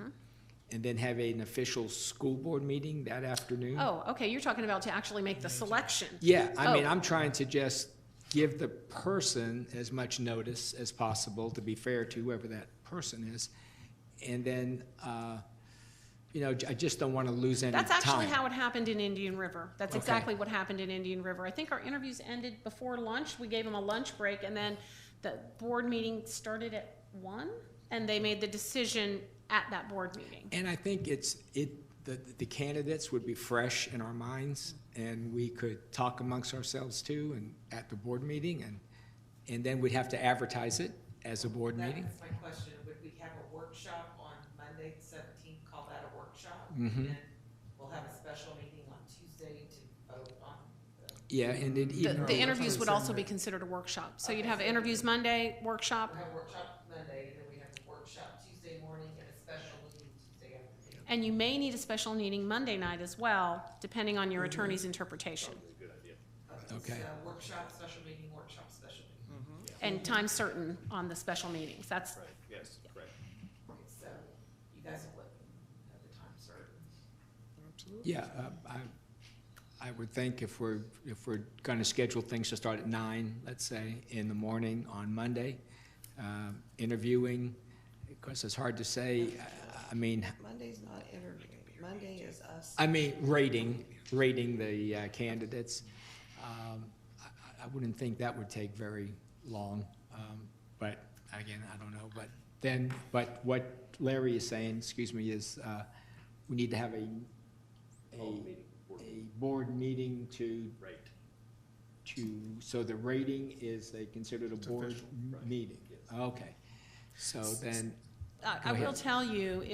and then have an official school board meeting that afternoon? Oh, okay, you're talking about to actually make the selection. Yeah, I mean, Oh. I'm trying to just give the person as much notice as possible, to be fair to whoever that person is. And then, you know, I just don't want to lose any time. That's actually how it happened in Indian River. That's Okay. exactly what happened in Indian River. I think our interviews ended before lunch. We gave them a lunch break, and then the board meeting started at 1, and they made the decision at that board meeting. And I think the candidates would be fresh in our minds, and we could talk amongst ourselves too, and at the board meeting, and then we'd have to advertise it as a board meeting. That's my question, would we have a workshop on Monday, the 17th, call that a workshop? Mhm. And then we'll have a special meeting on Tuesday to vote on the, Yeah, and then even. The interviews would also be considered a workshop. So you'd have interviews Monday, workshop, we'll have a workshop Monday, and then we have a workshop Tuesday morning and a special meeting Tuesday afternoon. and you may need a special meeting Monday night as well, depending on your attorney's interpretation. Okay. So workshop, special meeting, workshop, special meeting. And time certain on the special meetings. That's, Yes, correct. Okay, so you guys will let me know the time certain. Yeah, I would think if we're going to schedule things to start at 9, let's say, in the morning on Monday, interviewing, of course, it's hard to say, I mean, Monday's not interviewing. Monday is us. rating the candidates. I wouldn't think that would take very long, but again, I don't know. But what Larry is saying, excuse me, is we need to have a board meeting to, so the rating is they consider it a board meeting? Okay, so then, I Go will ahead. tell you,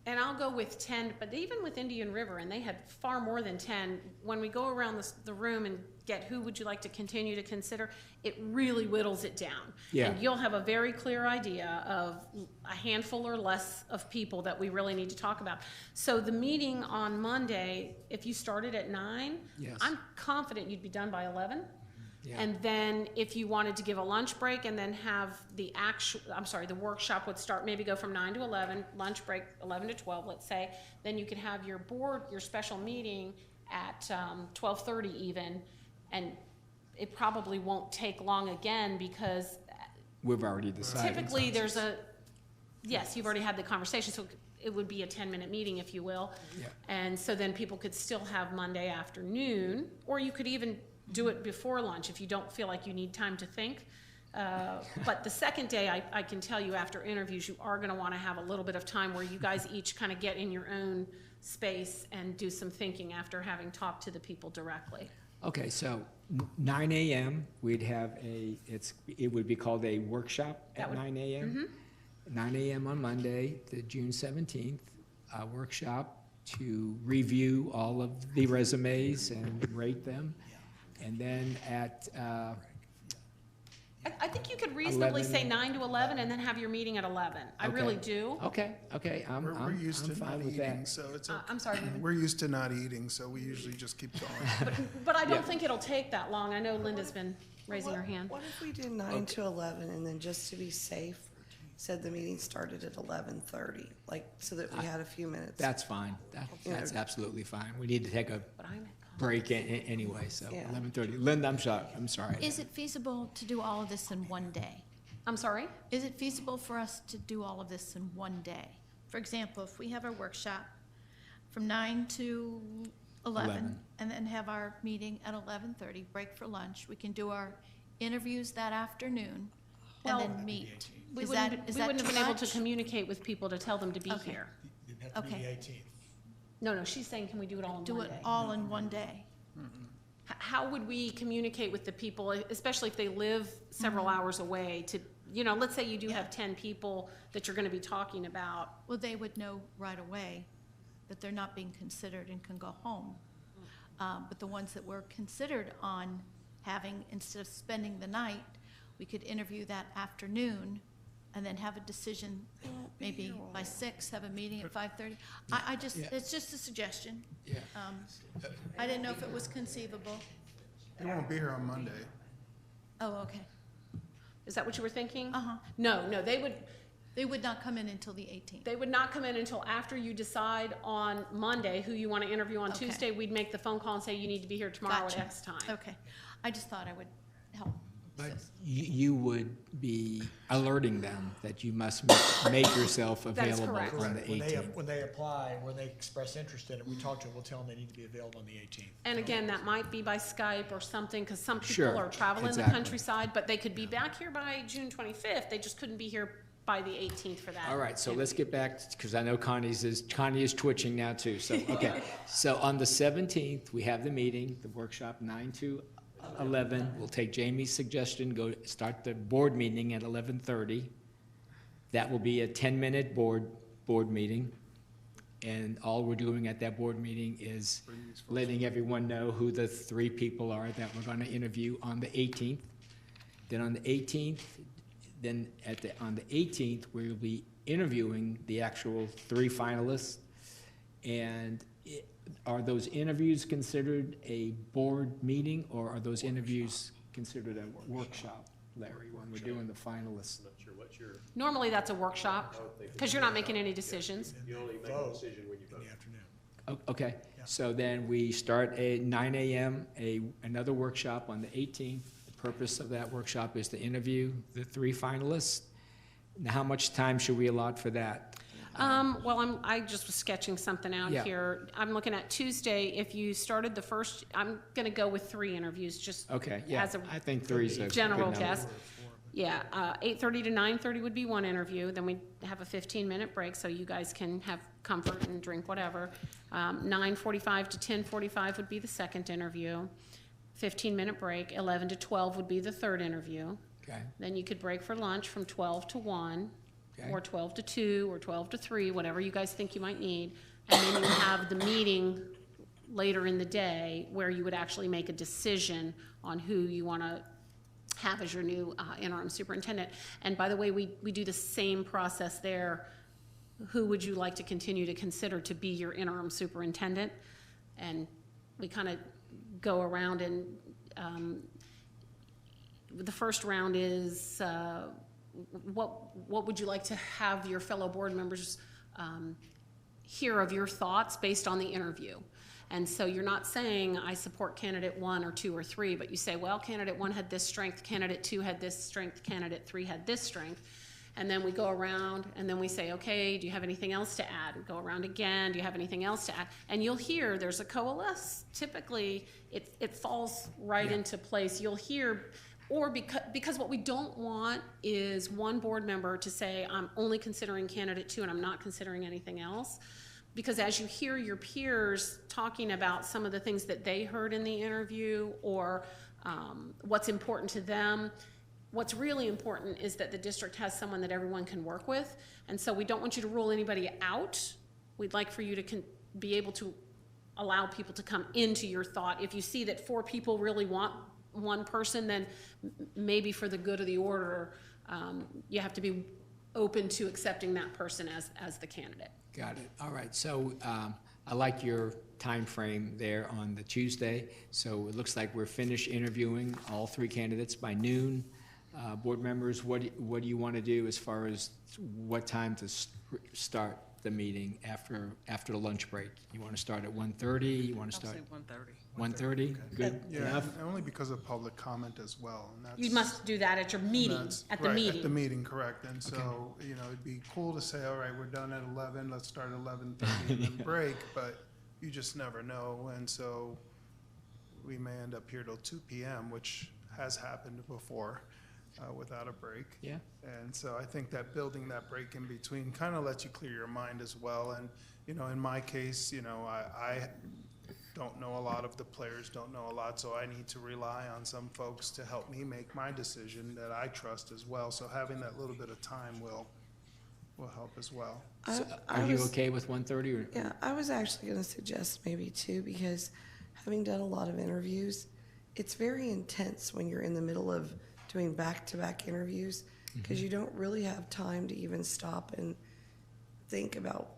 and I'll go with 10, but even with Indian River, and they had far more than 10, when we go around the room and get who would you like to continue to consider, it really whittles it down. Yeah. And you'll have a very clear idea of a handful or less of people that we really need to talk about. So the meeting on Monday, if you started at 9, Yes. I'm confident you'd be done by 11. yeah. And then if you wanted to give a lunch break and then have the workshop would start, maybe go from 9 to 11, lunch break 11 to 12, let's say, then you could have your special meeting at 12:30 even, and it probably won't take long again because We've already decided. typically there's yes, you've already had the conversation, so it would be a 10-minute meeting, if you will. Yeah. And so then people could still have Monday afternoon, or you could even do it before lunch if you don't feel like you need time to think. But the second day, I can tell you after interviews, you are gonna wanna have a little bit of time where you guys each kind of get in your own space and do some thinking after having talked to the people directly. Okay, so 9 a.m., we'd have it would be called a workshop That at would- 9 a.m. 9 a.m. on Monday, the June 17th, workshop. to review all of the resumes and rate them. And then at, I think you could reasonably 11. say 9 to 11 and then have your meeting at 11. I really do. okay, I'm We're used to not fine with eating, that. so it's I'm sorry, okay. We're used to not eating, so we usually just keep going. but I Yeah. don't think it'll take that long. I know Linda's been raising her hand. What if we did 9 to 11 and then just to be safe, said the meeting started at 11:30, like, so that we had a few minutes? That's fine. That's absolutely fine. We need to take a But I'm break anyway, so Yeah. 11:30. Linda, I'm sorry. Is it feasible to do all of this in one day? I'm sorry? Is it feasible for us to do all of this in one day? For example, if we have our workshop from 9 to 11, and then have our meeting at 11:30, break for lunch, we can do our interviews that afternoon, and Well, then meet. We Is wouldn't, that we wouldn't have too been able to much? communicate with people to tell them to be Okay. here. You'd have to be the Okay. 18th. No, she's saying, can we do it all in Do one it day? all in one day. How would we communicate with the people, especially if they live several hours away to, let's say you do have 10 people that you're gonna be talking about. Well, they would know right away that they're not being considered and can go home. But the ones that were considered on having, instead of spending the night, we could interview that afternoon and then have a decision maybe by 6, have a meeting at 5:30. I just, Yeah. it's just a suggestion. Yeah. I didn't know if it was conceivable. They won't be here on Monday. Oh, okay. Is that what you were thinking? Uh-huh. No, they They would not come in until the 18th. would not come in until after you decide on Monday who you wanna interview on Okay. Tuesday. We'd make the phone call and say, you need to be here tomorrow at Gotcha. X time. Okay. I just thought I would help. But you would be alerting them that you must make yourself That is available correct. on the When 18th. when they apply, when they express interest in it, we talk to them, we'll tell them they need to be available on the 18th. And again, that might be by Skype or something, because some people Sure, are traveling the exactly. countryside, but they could be back here by June 25th. They just couldn't be here by the 18th for that. All right, so let's get back, because I know Connie is twitching now too, so, okay. So on the 17th, we have the meeting, the workshop, 9 to 11. We'll take Jamie's suggestion, start the board meeting at 11:30. That will be a 10-minute board meeting. And all we're doing at that board meeting is letting everyone know who the 3 people are that we're going to interview on the 18th. Then on the 18th, on the 18th, we'll be interviewing the actual 3 finalists. And are those interviews considered a board meeting, or are those interviews considered a workshop, Larry, when we're doing the finalists? Normally, that's a workshop, because you're not making any decisions. You only make a decision when you vote. In the afternoon. Okay, so then we start at 9 a.m., another workshop on the 18th. The purpose of that workshop is to interview the 3 finalists. Now, how much time should we allot for that? Well, I just was sketching something out Yeah. here. I'm looking at Tuesday. If you started the first, I'm gonna go with 3 interviews, just Okay, yeah, as a I think 3 is a good general number. guess. Yeah, 8:30 to 9:30 would be one interview, then we'd have a 15-minute break, so you guys can have comfort and drink whatever. 9:45 to 10:45 would be the second interview. 15-minute break. 11 to 12 would be the third interview. Okay, Then you could break for lunch from 12 to 1, Okay. or 12 to 2, or 12 to 3, whatever you guys think you might need. And then you have the meeting later in the day where you would actually make a decision on who you want to have as your new interim superintendent. And by the way, we do the same process there. Who would you like to continue to consider to be your interim superintendent? And we kind of go around and the first round is what would you like to have your fellow board members hear of your thoughts based on the interview? And so you're not saying, I support candidate 1 or 2 or 3, but you say, well, candidate 1 had this strength, candidate 2 had this strength, candidate 3 had this strength. And then we go around and then we say, okay, do you have anything else to add? We go around again, do you have anything else to add? And you'll hear there's a coalesce. Typically, it falls right into place. You'll hear, or because what we don't want is one board member to say, I'm only considering candidate 2 and I'm not considering anything else. Because as you hear your peers talking about some of the things that they heard in the interview or what's important to them, what's really important is that the district has someone that everyone can work with. And so we don't want you to rule anybody out. We'd like for you to be able to allow people to come into your thought. If you see that 4 people really want one person, then maybe for the good of the order, you have to be open to accepting that person as the candidate. Got it. All right. So I like your time frame there on the Tuesday. So it looks like we're finished interviewing all 3 candidates by noon. Board members, what do you want to do as far as what time to start the meeting after the lunch break? You want to start at 1:30? You want to I'll start say 1:30. 1:30? Good Yeah, enough? and only because of public comment as well. And that's, You must do that at your meeting, that's- at the right, meeting. At the meeting, correct. And so, you know, it'd be cool to say, all right, we're done at 11, let's start at 11:30 and then break, but you just never know. And so we may end up here till 2 p.m., which has happened before without a break. Yeah. And so I think that building that break in between kind of lets you clear your mind as well. And, you know, in my case, you know, I don't know a lot of the players, don't know a lot, so I need to rely on some folks to help me make my decision that I trust as well. So having that little bit of time will help as well. So I are you was- okay with 1:30 or? Yeah, I was actually going to suggest maybe 2, because having done a lot of interviews, it's very intense when you're in the middle of doing back-to-back interviews, because you don't really have time to even stop and think about,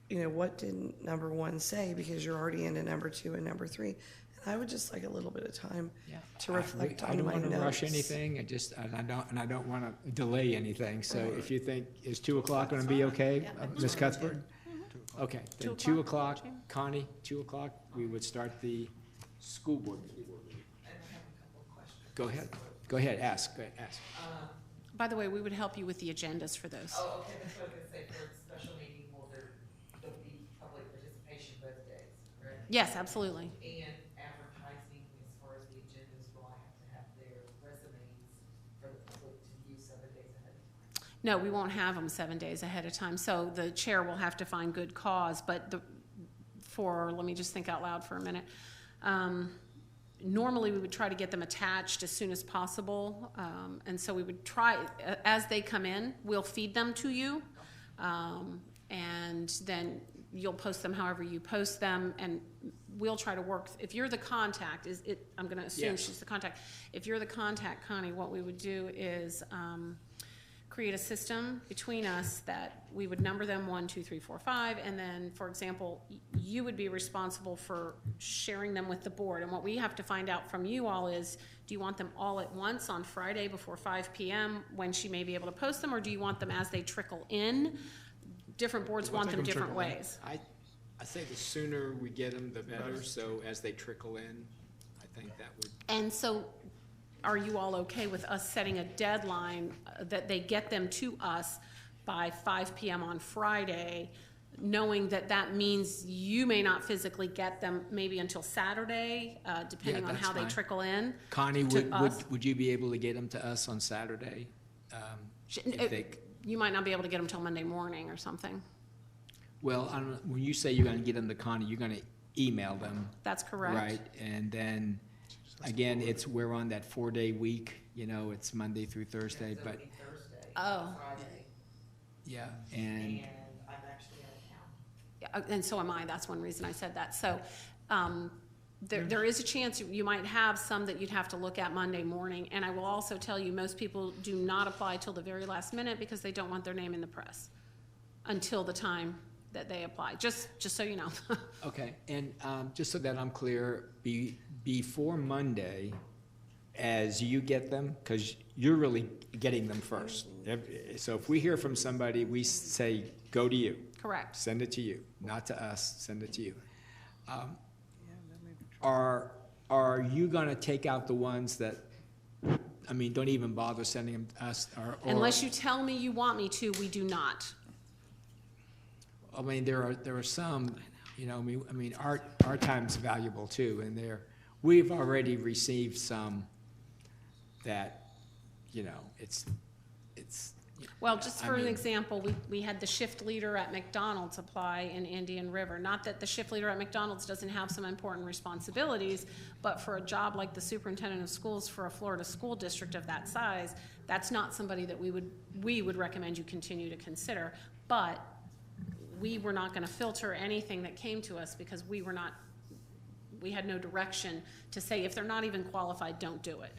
you know, what did number 1 say, because you're already into number 2 and number 3. And I would just like a little bit of time to reflect I on don't my want to rush notes. anything, I don't want to delay anything, so if you think, is 2 o'clock going to be okay, Ms. Cuthbert? Okay, then 2 o'clock, Connie, 2 o'clock, we would start the school board meeting. And I have a couple of questions. Go ahead, ask. By the way, we would help you with the agendas for those. Oh, okay, that's what I was gonna say, for the special meeting, there'll be public participation both days, correct? Yes, absolutely. And advertising, as far as the agendas, will I have to have their resumes for the public to view 7 days ahead of time? No, we won't have them 7 days ahead of time, so the chair will have to find good cause, but let me just think out loud for a minute. Normally, we would try to get them attached as soon as possible, and so we would try, as they come in, we'll feed them to you, and then you'll post them however you post them, and we'll try to work, if you're the contact, I'm gonna assume Yes. she's the contact. If you're the contact, Connie, what we would do is, create a system between us that we would number them 1, 2, 3, 4, 5, and then, for example, you would be responsible for sharing them with the board. And what we have to find out from you all is, do you want them all at once on Friday before 5 p.m. when she may be able to post them, or do you want them as they trickle in? Different boards We'll want take them them different trickle in. ways. I say the sooner we get them, the better, so as they trickle in, I think that would. And so, are you all okay with us setting a deadline that they get them to us by 5 p.m. on Friday, knowing that that means you may not physically get them maybe until Saturday, depending on that's how they fine. trickle in? Connie, To us. would you be able to get them to us on Saturday? If they- You might not be able to get them till Monday morning or something. Well, I don't know, when you say you're gonna get them to Connie, you're gonna email them, That's correct. right? And then, again, we're on that 4-day week, you know, it's Monday through Thursday, So but, it'll be Thursday, Oh. Friday, yeah, and and, I'm actually out of town. Yeah, and so am I, that's one reason I said that. So, there is a chance you might have some that you'd have to look at Monday morning. And I will also tell you, most people do not apply till the very last minute because they don't want their name in the press until the time that they apply, just so you know. okay, and just so that I'm clear, before Monday, as you get them, because you're really getting them first. So if we hear from somebody, we say, go to you. Correct. Send it to you, not to us, send it to you. Are you gonna take out the ones that, I mean, don't even bother sending them to us, or? Unless you tell me you want me to, we do not. I mean, there are some, you know, I mean, our time's valuable too, and we've already received some that, you know, it's. Well, just I for an mean- example, we had the shift leader at McDonald's apply in Indian River. Not that the shift leader at McDonald's doesn't have some important responsibilities, but for a job like the superintendent of schools for a Florida school district of that size, that's not somebody that we would recommend you continue to consider. But we were not gonna filter anything that came to us because we had no direction to say, if they're not even qualified, don't do it.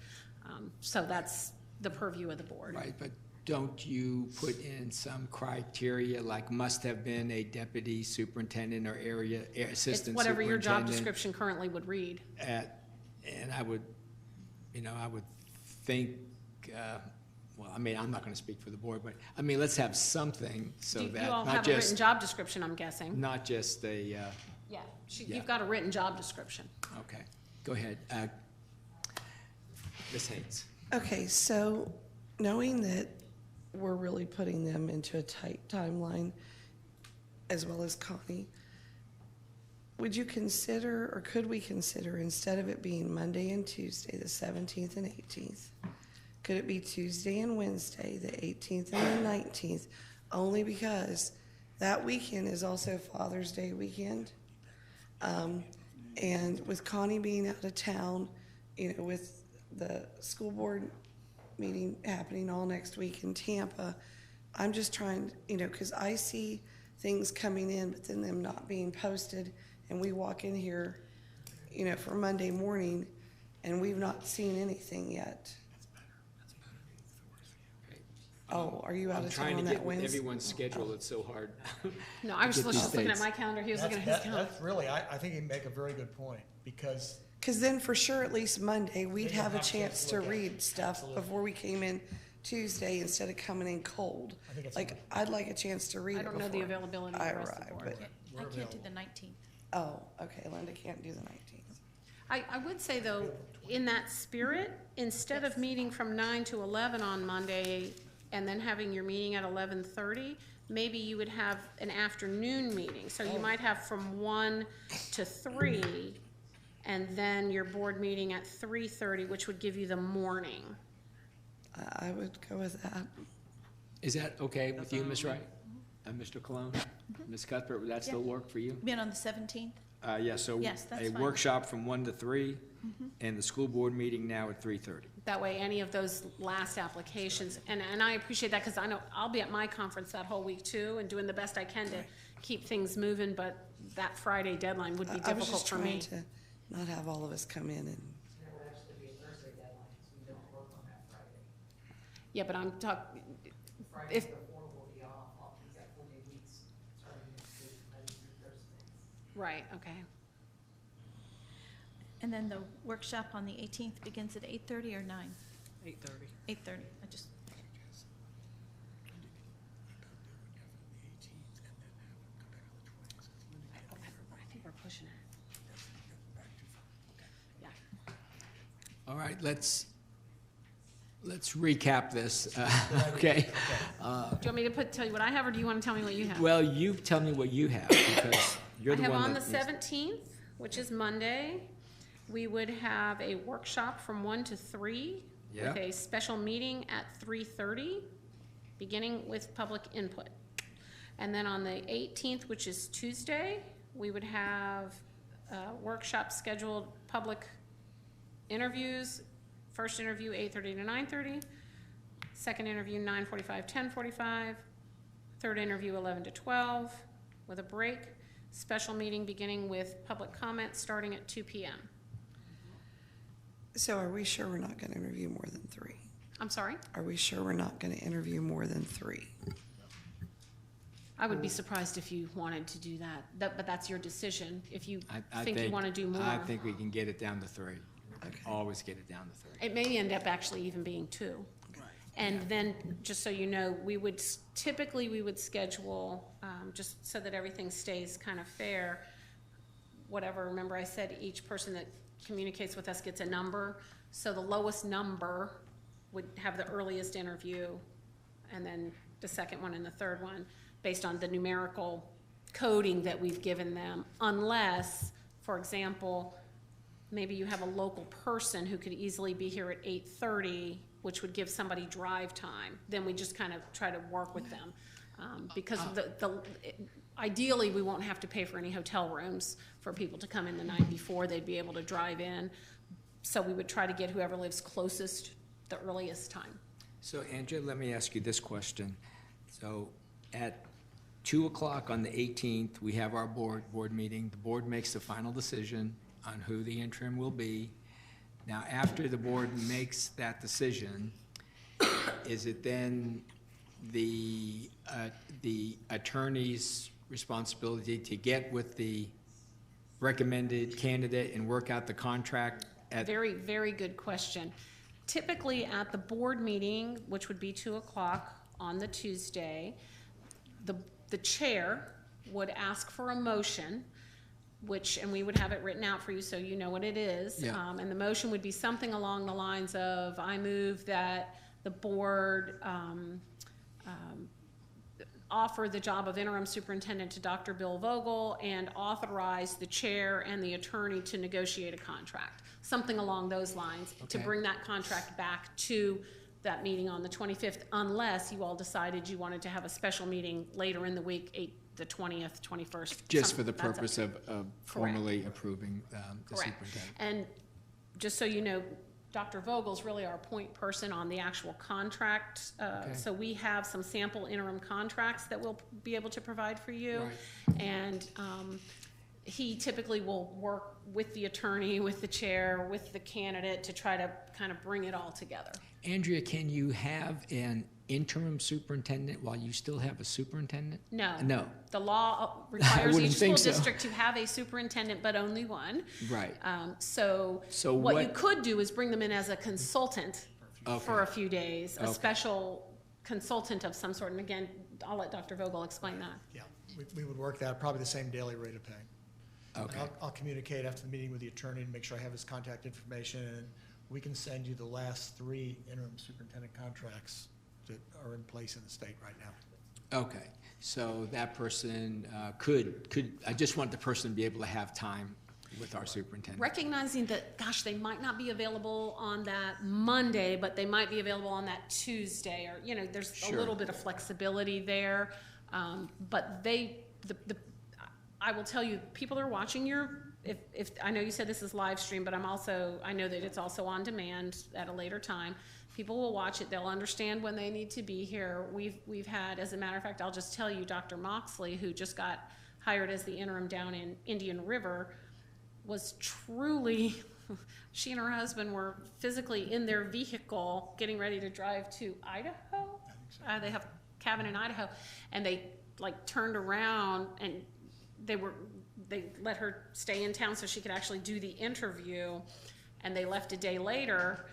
So that's the purview of the board. Right, but don't you put in some criteria, like must have been a deputy superintendent or area It's assistant whatever your job superintendent description currently would read. And I would, I would think, well, I mean, I'm not gonna speak for the board, but, I mean, let's have something so You that, all not have a written just, job description, I'm guessing. not just a, Yeah, Yeah. you've got a written job description. okay, go ahead. Ms. Haynes. Okay, so knowing that we're really putting them into a tight timeline, as well as Connie, would you consider, or could we consider, instead of it being Monday and Tuesday, the 17th and 18th, could it be Tuesday and Wednesday, the 18th and the 19th, only because that weekend is also Father's Day weekend? And with Connie being out of town, with the school board meeting happening all next week in Tampa, I'm just trying, because I see things coming in, but then them not being posted, and we walk in here, for Monday morning, and we've not seen anything yet. Oh, are you out I'm of town trying on to that get with Wednesday? everyone's schedule, it's so hard. No, I was Get these just looking at dates. my calendar, he was looking at his calendar. That's really, I think you make a very good point, because Because then for sure, at least Monday, we'd Then you'll have a have a chance chance to to look at it. read stuff Absolutely. before we came in Tuesday instead of coming in cold. I think it's. Like, I'd like a chance to read I it don't know the before availability of I the rest of the arrive, board. but, We're I can't do available. the 19th. oh, okay, Linda can't do the 19th. I would say though, in that spirit, instead of meeting from 9 to 11 on Monday and then having your meeting at 11:30, maybe you would have an afternoon meeting. So you might have from 1 to 3 and then your board meeting at 3:30, which would give you the morning. I would go with that. Is that okay with you, Ms. Wright? Mr. Cologne? Ms. Cuthbert, would that still work for you? You mean on the 17th? Yeah, so Yes, that's a fine. workshop from 1 to 3, and the school board meeting now at 3:30. That way, any of those last applications, and I appreciate that because I know I'll be at my conference that whole week too and doing the best I can to keep things moving, but that Friday deadline would be I was difficult just for trying me. to not have all of us come in and, And it would actually be a Thursday deadline, because we don't work on that Friday. Yeah, but I'm talking, Friday If- before will be off, all these got 4-day weeks, starting next week, Monday through Thursdays. right, okay. And then the workshop on the 18th begins at 8:30 or 9? 8:30. 8:30, I just, I think we're pushing it. Yeah. All right, let's recap this, okay? Do you want me to tell you what I have, or do you want to tell me what you have? Well, you tell me what you have, because you're I the have one on that the needs- 17th, which is Monday, we would have a workshop from 1 to 3 Yeah. with a special meeting at 3:30, beginning with public input. And then on the 18th, which is Tuesday, we would have a workshop scheduled, public interviews. First interview, 8:30 to 9:30. Second interview, 9:45, 10:45. Third interview, 11 to 12, with a break. Special meeting beginning with public comment starting at 2 p.m. so are we sure we're not gonna interview more than 3? I'm sorry? Are we sure we're not gonna interview more than 3? I would be surprised if you wanted to do that, but that's your decision. If you I think you want to do more. I think we can get it down to 3. Okay. Always get it down to 3. It may end up actually even being 2. And then, just so you know, typically we would schedule, just so that everything stays kind of fair, whatever, remember I said each person that communicates with us gets a number. So the lowest number would have the earliest interview, and then the second one and the third one, based on the numerical coding that we've given them, unless, for example, maybe you have a local person who could easily be here at 8:30, which would give somebody drive time. Then we just kind of try to work with them. Because ideally, we won't have to pay for any hotel rooms for people to come in the night before. They'd be able to drive in. So we would try to get whoever lives closest the earliest time. So Andrea, let me ask you this question. So at 2 o'clock on the 18th, we have our board meeting. The board makes the final decision on who the interim will be. Now, after the board makes that decision, is it then the attorney's responsibility to get with the recommended candidate and work out the contract at? Very, very good question. Typically at the board meeting, which would be 2 o'clock on the Tuesday, the chair would ask for a motion, and we would have it written out for you so you know what it is. Yeah. And the motion would be something along the lines of, I move that the board offer the job of interim superintendent to Dr. Bill Vogel and authorize the chair and the attorney to negotiate a contract. Something along those lines to Okay. bring that contract back to that meeting on the 25th, unless you all decided you wanted to have a special meeting later in the week, the 20th, 21st. Just for the that's up purpose to- of formally approving the Correct. superintendent? And just so you know, Dr. Vogel's really our point person on the actual contract. Okay. So we have some sample interim contracts that we'll be able to provide for you. Right. And he typically will work with the attorney, with the chair, with the candidate to try to kind of bring it all together. Andrea, can you have an interim superintendent while you still have a superintendent? No. No, The law requires wouldn't each school think so. district to have a superintendent, but only one. right. So So what you what- could do is bring them in as a consultant for a few days, a Okay. special consultant of some sort. And again, I'll let Dr. Vogel explain that. Yeah, we would work that, probably the same daily rate of pay. And Okay. I'll communicate after the meeting with the attorney and make sure I have his contact information, and we can send you the last 3 interim superintendent contracts that are in place in the state right now. Okay, so that person could, I just want the person to be able to have time with our superintendent. Recognizing that, gosh, they might not be available on that Monday, but they might be available on that Tuesday, or, you know, there's a Sure. little bit of flexibility there. But I will tell you, people are watching if I know you said this is live stream, but I know that it's also on demand at a later time. People will watch it, they'll understand when they need to be here. We've had, as a matter of fact, I'll just tell you, Dr. Moxley, who just got hired as the interim down in Indian River, was truly, she and her husband were physically in their vehicle getting ready to drive to Idaho. They have a cabin in Idaho, and they like turned around and they let her stay in town so she could actually do the interview, and they left a day later,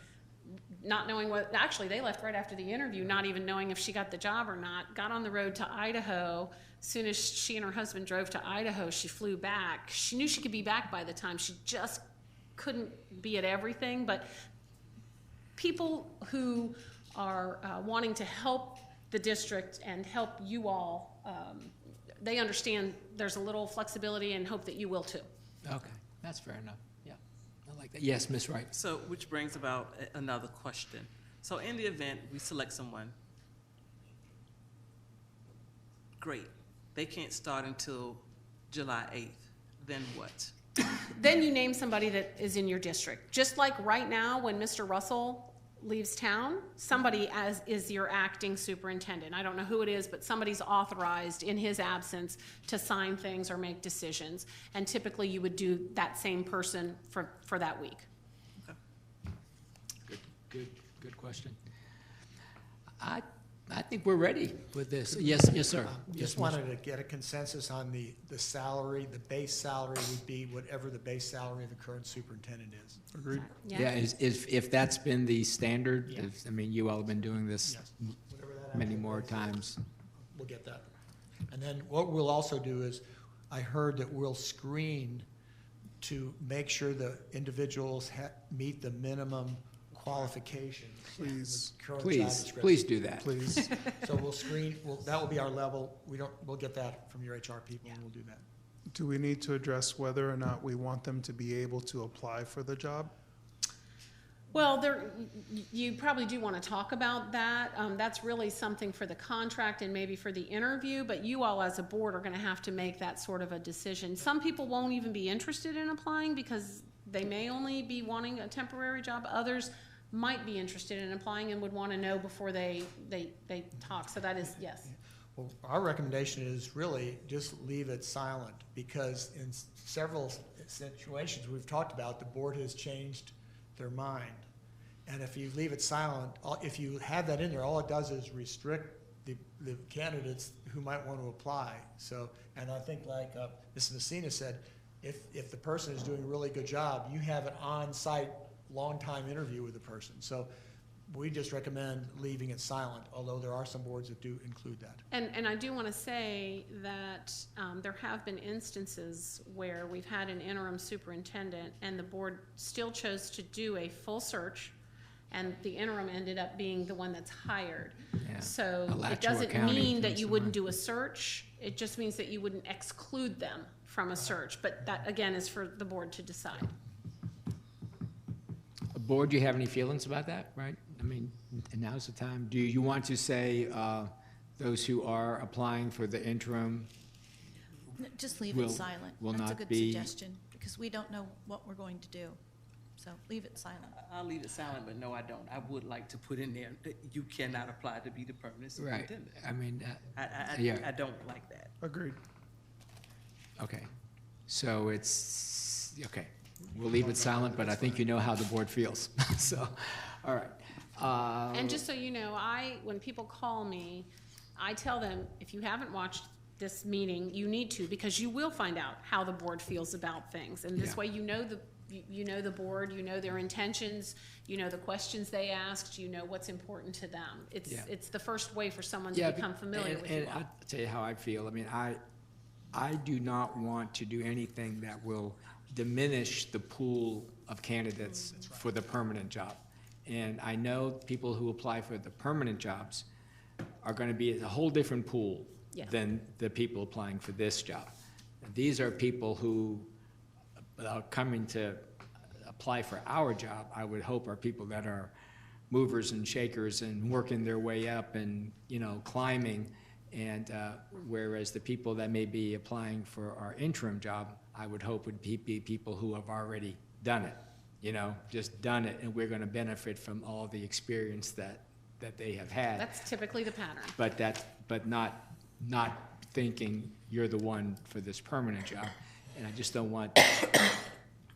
not knowing they left right after the interview, not even knowing if she got the job or not, got on the road to Idaho. Soon as she and her husband drove to Idaho, she flew back. She knew she could be back by the time. She just couldn't be at everything, but people who are wanting to help the district and help you all, they understand there's a little flexibility and hope that you will too. Okay, that's fair enough, yeah, I like that. Yes, Ms. Wright? So, which brings about another question. So in the event we select someone, great. They can't start until July 8th. Then what? Then you name somebody that is in your district. Just like right now, when Mr. Russell leaves town, somebody is your acting superintendent. I don't know who it is, but somebody's authorized in his absence to sign things or make decisions. And typically you would do that same person for that week. Good question. I think we're ready with this. Yes, sir. Yes, Just Mr. wanted to get a consensus on the salary. The base salary would be whatever the base salary of the current superintendent is. Agreed. Yeah, if that's been the standard, Yeah. I mean, you all have been doing this Yes. Whatever that many actual more base is, times. We'll get that. And then what we'll also do is, I heard that we'll screen to make sure the individuals meet the minimum qualifications. Please. with current job Please, description. please do that. Please. So we'll screen, that will be our level. We'll get that from your HR people, and we'll do that. Do we need to address whether or not we want them to be able to apply for the job? Well, you probably do want to talk about that. That's really something for the contract and maybe for the interview, but you all as a board are going to have to make that sort of a decision. Some people won't even be interested in applying because they may only be wanting a temporary job. Others might be interested in applying and would want to know before they talk. So that is, yes. Well, our recommendation is really just leave it silent, because in several situations we've talked about, the board has changed their mind. And if you leave it silent, if you have that in there, all it does is restrict the candidates who might want to apply. So, and I think like Ms. Messina said, if the person is doing a really good job, you have an on-site, long-time interview with the person. So we just recommend leaving it silent, although there are some boards that do include that. And I do want to say that there have been instances where we've had an interim superintendent and the board still chose to do a full search, and the interim ended up being the one that's hired. Yeah. So Alachua it doesn't County mean that comes you to wouldn't mind. do a search. It just means that you wouldn't exclude them from a search. But that, again, is for the board to decide. Board, do you have any feelings about that, right? I mean, now's the time. Do you want to say those who are applying for the interim? Just leave Will- it silent. will That's a not good be- suggestion, because we don't know what we're going to do. So leave it silent. I'll leave it silent, but no, I don't. I would like to put in there, that you cannot apply to be the permanent Right. superintendent. I mean, I yeah. don't like that. Agreed. okay. So it's, okay. We'll leave it silent, but I think you know how the board feels. So, all right. And just so you know, when people call me, I tell them, if you haven't watched this meeting, you need to, because you will find out how the board feels about things. And this Yeah. way you know the board, you know their intentions, you know the questions they asked, you know what's important to them. Yeah. It's the first way for someone to Yeah, become familiar with you and all. I'll tell you how I feel. I mean, I do not want to do anything that will diminish the pool of candidates for the permanent job. And I know people who apply for the permanent jobs are going to be a whole different pool Yeah. than the people applying for this job. And these are people who are coming to apply for our job, I would hope, are people that are movers and shakers and working their way up and, climbing. And whereas the people that may be applying for our interim job, I would hope would be people who have already done it, just done it, and we're going to benefit from all the experience that they have had. That's typically the pattern. But not thinking you're the one for this permanent job. And I just don't want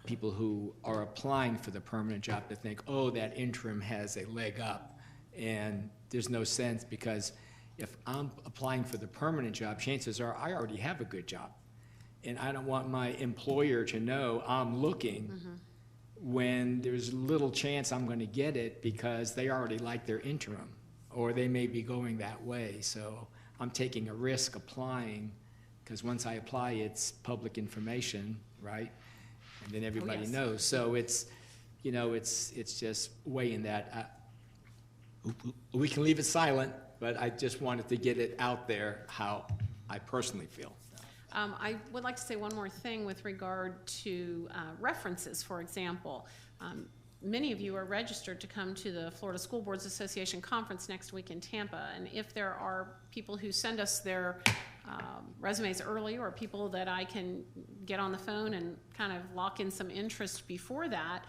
people who are applying for the permanent job to think, oh, that interim has a leg up. And there's no sense, because if I'm applying for the permanent job, chances are I already have a good job. And I don't want my employer to know I'm looking when there's little chance I'm going to get it, because they already like their interim, or they may be going that way. So I'm taking a risk applying, because once I apply, it's public information, right? And then everybody yes. knows. So it's, it's just weighing that. We can leave it silent, but I just wanted to get it out there how I personally feel. I would like to say one more thing with regard to references, for example. Many of you are registered to come to the Florida School Boards Association conference next week in Tampa, and if there are people who send us their resumes early, or people that I can get on the phone and kind of lock in some interest before that,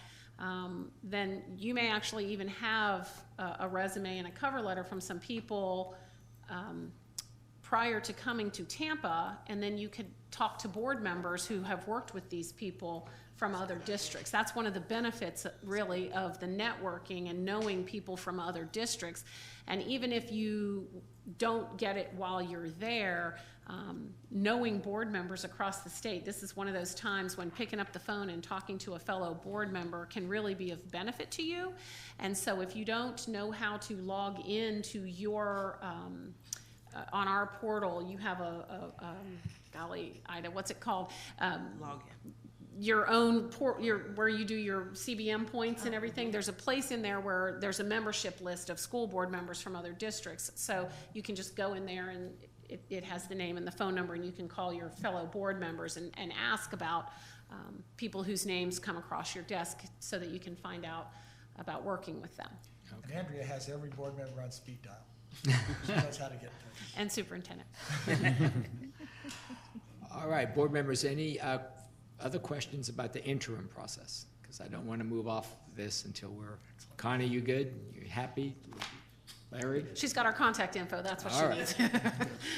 then you may actually even have a resume and a cover letter from some people prior to coming to Tampa, and then you could talk to board members who have worked with these people from other districts. That's one of the benefits, really, of the networking and knowing people from other districts. And even if you don't get it while you're there, knowing board members across the state, this is one of those times when picking up the phone and talking to a fellow board member can really be of benefit to you. And so if you don't know how to log into your on our portal, you have golly, Ida, what's it called? Log in. Your own where you do your CBM points and everything. There's a place in there where there's a membership list of school board members from other districts. So you can just go in there, and it has the name and the phone number, and you can call your fellow board members and ask about people whose names come across your desk, so that you can find out about working with them. And Andrea has every board member on speed dial. She knows how to get in touch. And superintendent. All right, board members, any other questions about the interim process? Because I don't want to move off this until we're, Connie, you good? You happy? Larry? She's got our contact info, that's what All she right. needs.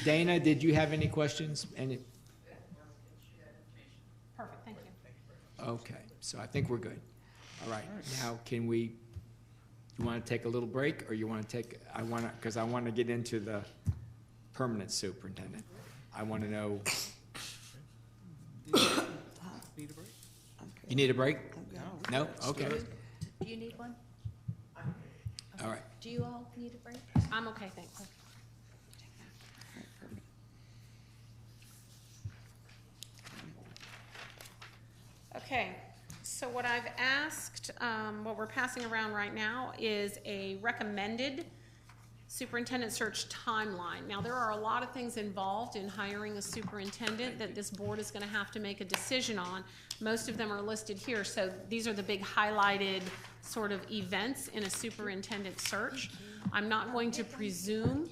Dana, did you have any questions? Any? Perfect, thank you. Okay, so I think we're good. All right, now can we, you want to take a little break, or you want to take, because I want to get into the permanent superintendent. I want to know, Need a break? you need a break? I'm good. No? Okay, Do you need one? all right. Do you all need a break? I'm okay, thanks. Okay, so what I've asked, what we're passing around right now is a recommended superintendent search timeline. Now, there are a lot of things involved in hiring a superintendent that this board is gonna have to make a decision on. Most of them are listed here, so these are the big highlighted sort of events in a superintendent search. I'm not going to presume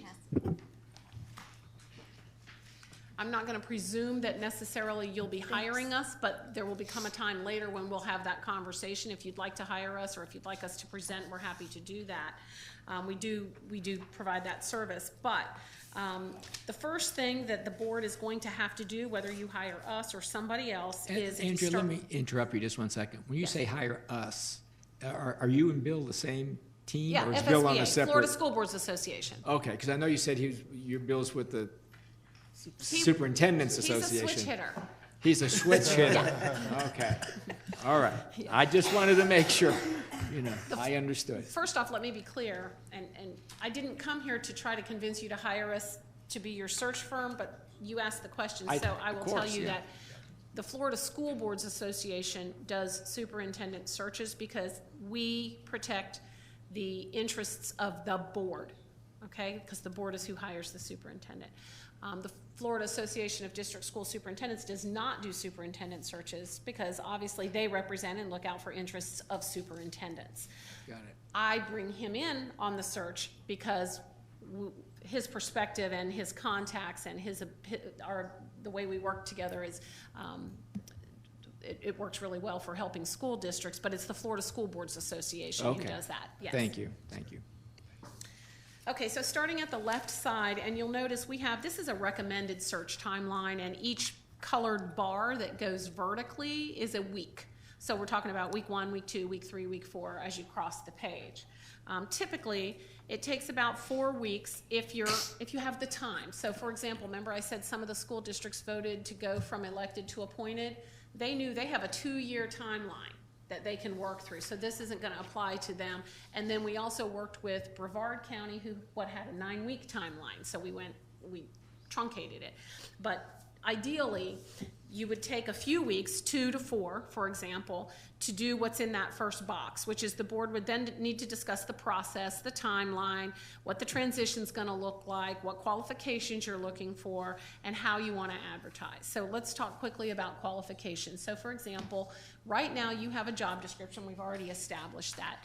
that necessarily you'll be hiring us, but there will become a time later when we'll have that conversation. If you'd like to hire us, or if you'd like us to present, we're happy to do that. We do provide that service, but the first thing that the board is going to have to do, whether you hire us or somebody else, is if you Andrew, start. let me interrupt you just one second. When you Yes. say hire us, are you and Bill the same team? Yeah, Or is Bill on a FSBA, separate? Florida School Boards Association. Okay, because I know you said your Bill's with the He- Superintendent's He's a Association. switch hitter. He's a switch hitter. Okay, all right. I just wanted to make sure, I understood. First off, let me be clear, and I didn't come here to try to convince you to hire us to be your search firm, but you asked the question, so I will of tell course, you yeah. that the Florida School Boards Association does superintendent searches because we protect the interests of the board, okay? Because the board is who hires the superintendent. The Florida Association of District School Superintendents does not do superintendent searches because obviously they represent and look out for interests of superintendents. Got it. I bring him in on the search because his perspective and his contacts and the way we work together is, it works really well for helping school districts, but it's the Florida School Boards Association who Okay. does that, yes. Thank you. Okay, so starting at the left side, and you'll notice this is a recommended search timeline, and each colored bar that goes vertically is a week. So we're talking about week 1, week 2, week 3, week 4 as you cross the page. Typically, it takes about 4 weeks if you have the time. So for example, remember I said some of the school districts voted to go from elected to appointed? They knew they have a 2-year timeline that they can work through. So this isn't gonna apply to them. And then we also worked with Brevard County who had a 9-week timeline. So we truncated it. But ideally, you would take a few weeks, 2 to 4, for example, to do what's in that first box, which is the board would then need to discuss the process, the timeline, what the transition's gonna look like, what qualifications you're looking for, and how you wanna advertise. So let's talk quickly about qualifications. So for example, right now you have a job description, we've already established that.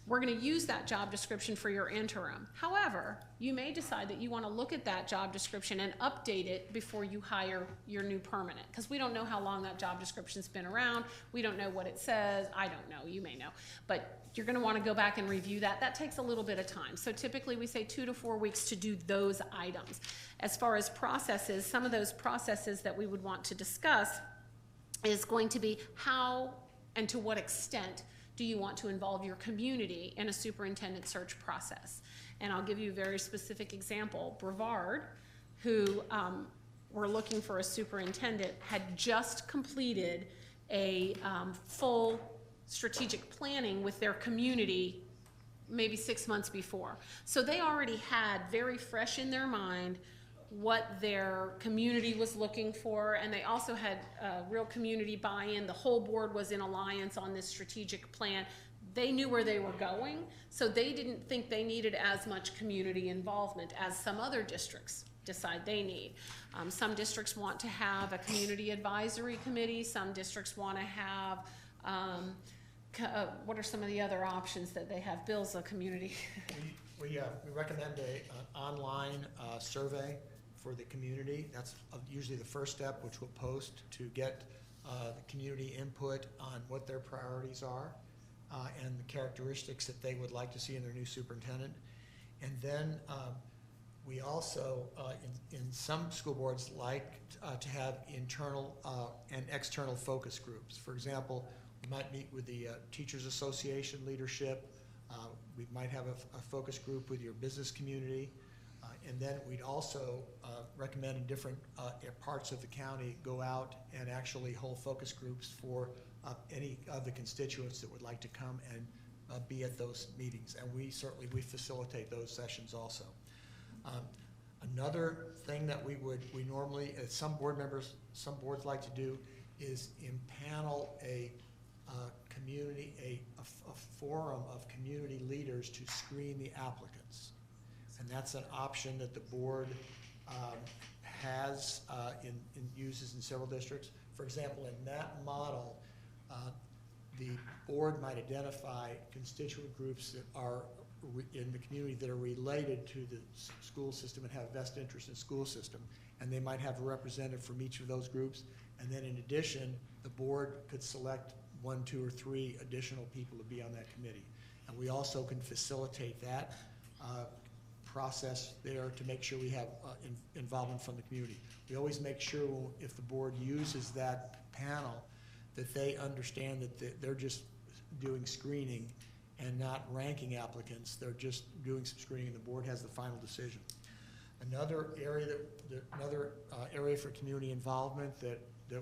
We're gonna use that job description for your interim. However, you may decide that you wanna look at that job description and update it before you hire your new permanent, because we don't know how long that job description's been around, we don't know what it says, I don't know, you may know. But you're gonna wanna go back and review that. That takes a little bit of time. So typically we say 2 to 4 weeks to do those items. As far as processes, some of those processes that we would want to discuss is going to be how and to what extent do you want to involve your community in a superintendent search process? And I'll give you a very specific example. Brevard, who were looking for a superintendent, had just completed a full strategic planning with their community maybe 6 months before. So they already had very fresh in their mind what their community was looking for, and they also had real community buy-in. The whole board was in alliance on this strategic plan. They knew where they were going, so they didn't think they needed as much community involvement as some other districts decide they need. Some districts want to have a community advisory committee, some districts want to have, what are some of the other options that they have? Bill's a community. We recommend an online survey for the community. That's usually the first step, which we'll post to get the community input on what their priorities are and the characteristics that they would like to see in their new superintendent. And then we also, in some school boards, like to have internal and external focus groups. For example, we might meet with the Teachers Association leadership. We might have a focus group with your business community. And then we'd also recommend in different parts of the county go out and actually hold focus groups for any of the constituents that would like to come and be at those meetings. And we facilitate those sessions also. Another thing that we normally, some boards like to do is impanel a forum of community leaders to screen the applicants. And that's an option that the board has uses in several districts. For example, in that model, the board might identify constituent groups that are in the community that are related to the school system and have vested interest in the school system. And they might have a representative from each of those groups. And then in addition, the board could select 1, 2, or 3 additional people to be on that committee. And we also can facilitate that process there to make sure we have involvement from the community. We always make sure if the board uses that panel that they understand that they're just doing screening and not ranking applicants. They're just doing some screening, and the board has the final decision. Another area area for community involvement that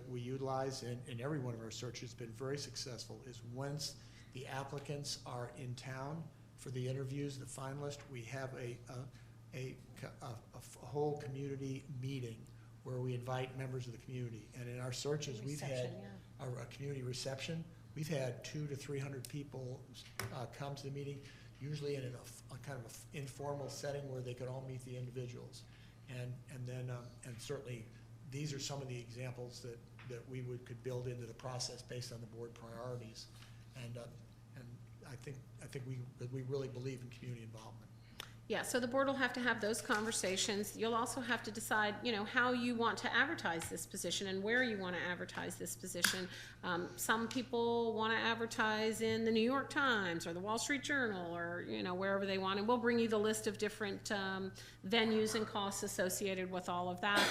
we utilize in every one of our searches has been very successful is once the applicants are in town for the interviews, the finalists, we have a whole community meeting where we invite members of the community. And in our searches, we've had a community reception. We've had 200 to 300 people come to the meeting, usually in a kind of an informal setting where they could all meet the individuals. And certainly these are some of the examples that we could build into the process based on the board priorities. And I think we really believe in community involvement. Yeah, so the board will have to have those conversations. You'll also have to decide, how you want to advertise this position and where you want to advertise this position. Some people want to advertise in the New York Times or the Wall Street Journal or, wherever they want. And we'll bring you the list of different venues and costs associated with all of that.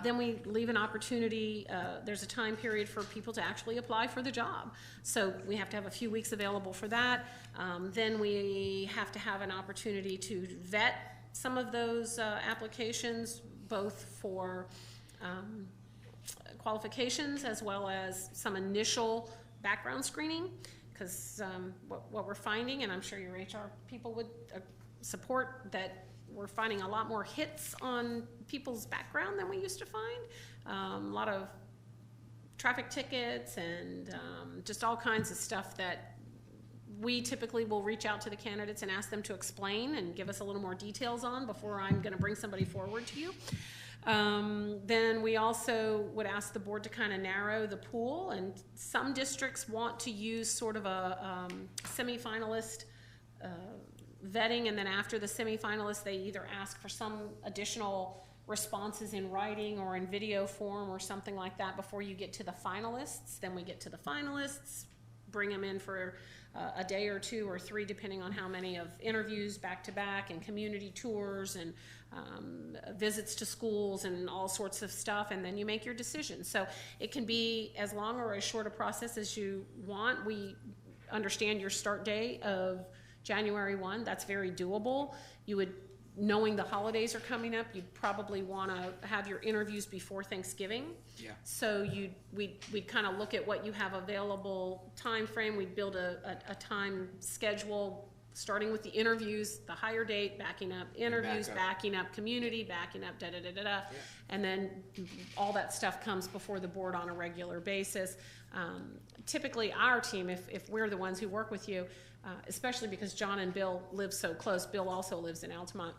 Then we leave an opportunity. There's a time period for people to actually apply for the job. So we have to have a few weeks available for that. Then we have to have an opportunity to vet some of those applications, both for qualifications as well as some initial background screening, because what we're finding, and I'm sure your HR people would support, that we're finding a lot more hits on people's background than we used to find. A lot of traffic tickets and just all kinds of stuff that we typically will reach out to the candidates and ask them to explain and give us a little more details on before I'm going to bring somebody forward to you. Then we also would ask the board to kind of narrow the pool, and some districts want to use sort of a semifinalist vetting, and then after the semifinalists, they either ask for some additional responses in writing or in video form or something like that before you get to the finalists. Then we get to the finalists, bring them in for a day or 2 or 3, depending on how many of interviews back to back and community tours and visits to schools and all sorts of stuff, and then you make your decision. So it can be as long or as short a process as you want. We understand your start date of January 1. That's very doable. You would, knowing the holidays are coming up, you'd probably want to have your interviews before Thanksgiving. Yeah. So we'd kind of look at what you have available time frame. We'd build a time schedule starting with the interviews, the hire date, backing up interviews, backing up community, backing up da-da-da-da-da. Yeah. And then all that stuff comes before the board on a regular basis. Typically our team, if we're the ones who work with you, especially because John and Bill live so close, Bill also lives in Altamont,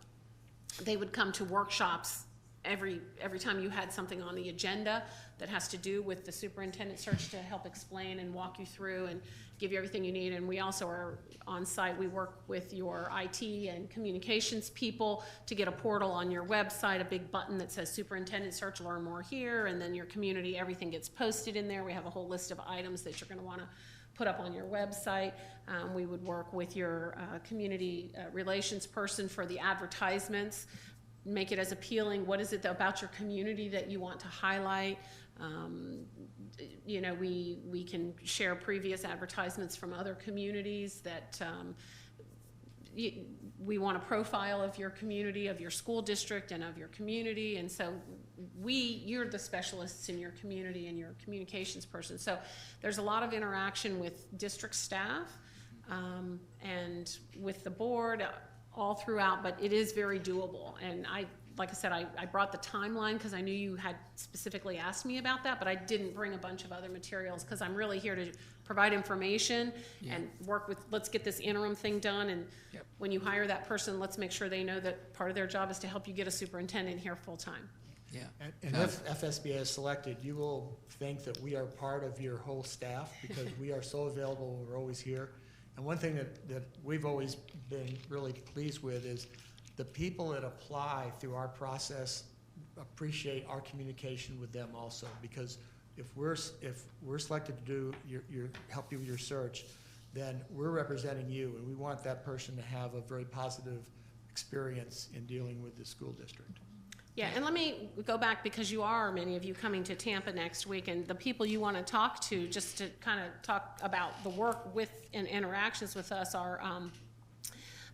they would come to workshops every time you had something on the agenda that has to do with the superintendent search, to help explain and walk you through and give you everything you need. And we also are on site. We work with your IT and communications people to get a portal on your website, a big button that says superintendent search, learn more here, and then your community, everything gets posted in there. We have a whole list of items that you're going to want to put up on your website. We would work with your community relations person for the advertisements, make it as appealing. What is it about your community that you want to highlight? You know, we can share previous advertisements from other communities that we want a profile of your community, of your school district, and of your community. And so you're the specialists in your community and your communications person. So there's a lot of interaction with district staff and with the board all throughout, but it is very doable. And like I said, I brought the timeline because I knew you had specifically asked me about that, but I didn't bring a bunch of other materials because I'm really here to provide information and work with, let's get this interim thing done. And when you hire that person, let's make sure they know that part of their job is to help you get a superintendent here full time. Yeah. And if FSBA is selected, you will think that we are part of your whole staff because we are so available, we're always here. And one thing that we've always been really pleased with is the people that apply through our process appreciate our communication with them also, because if we're selected to do help you with your search, then we're representing you, and we want that person to have a very positive experience in dealing with the school district. Yeah, and let me go back because many of you coming to Tampa next week, and the people you want to talk to just to kind of talk about the work with and interactions with us are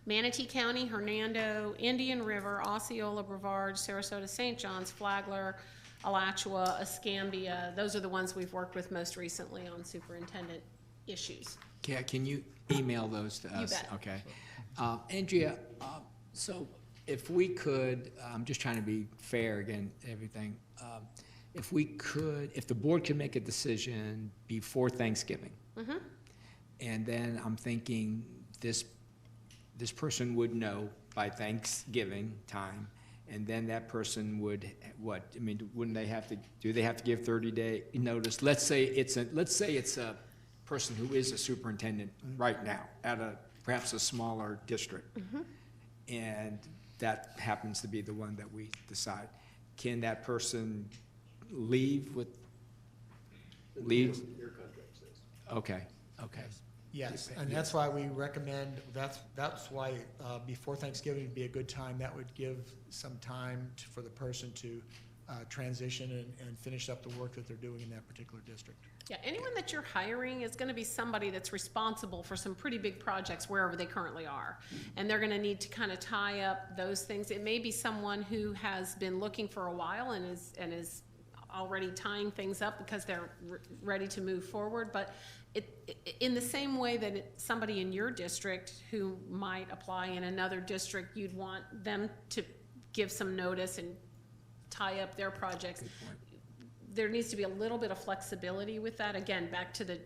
Manatee County, Hernando, Indian River, Osceola, Brevard, Sarasota, St. John's, Flagler, Alachua, Escambia. Those are the ones we've worked with most recently on superintendent issues. Yeah, can you email those to us? You bet. Okay. Andrea, so if we could, I'm just trying to be fair again, everything. If the board could make a decision before Thanksgiving, and then I'm thinking this person would know by Thanksgiving time, and then that person would, wouldn't they have to, do they have to give 30-day notice? Let's say it's a person who is a superintendent right now at perhaps a smaller district, and that happens to be the one that we decide. Can that person leave? Your contract says. Okay. Yes, and that's why we recommend, that's why before Thanksgiving would be a good time. That would give some time for the person to transition and finish up the work that they're doing in that particular district. Yeah, anyone that you're hiring is going to be somebody that's responsible for some pretty big projects wherever they currently are. And they're going to need to kind of tie up those things. It may be someone who has been looking for a while and is already tying things up because they're ready to move forward. But in the same way that somebody in your district who might apply in another district, you'd want them to give some notice and tie up their projects. There needs to be a little bit of flexibility with that. Again, back to the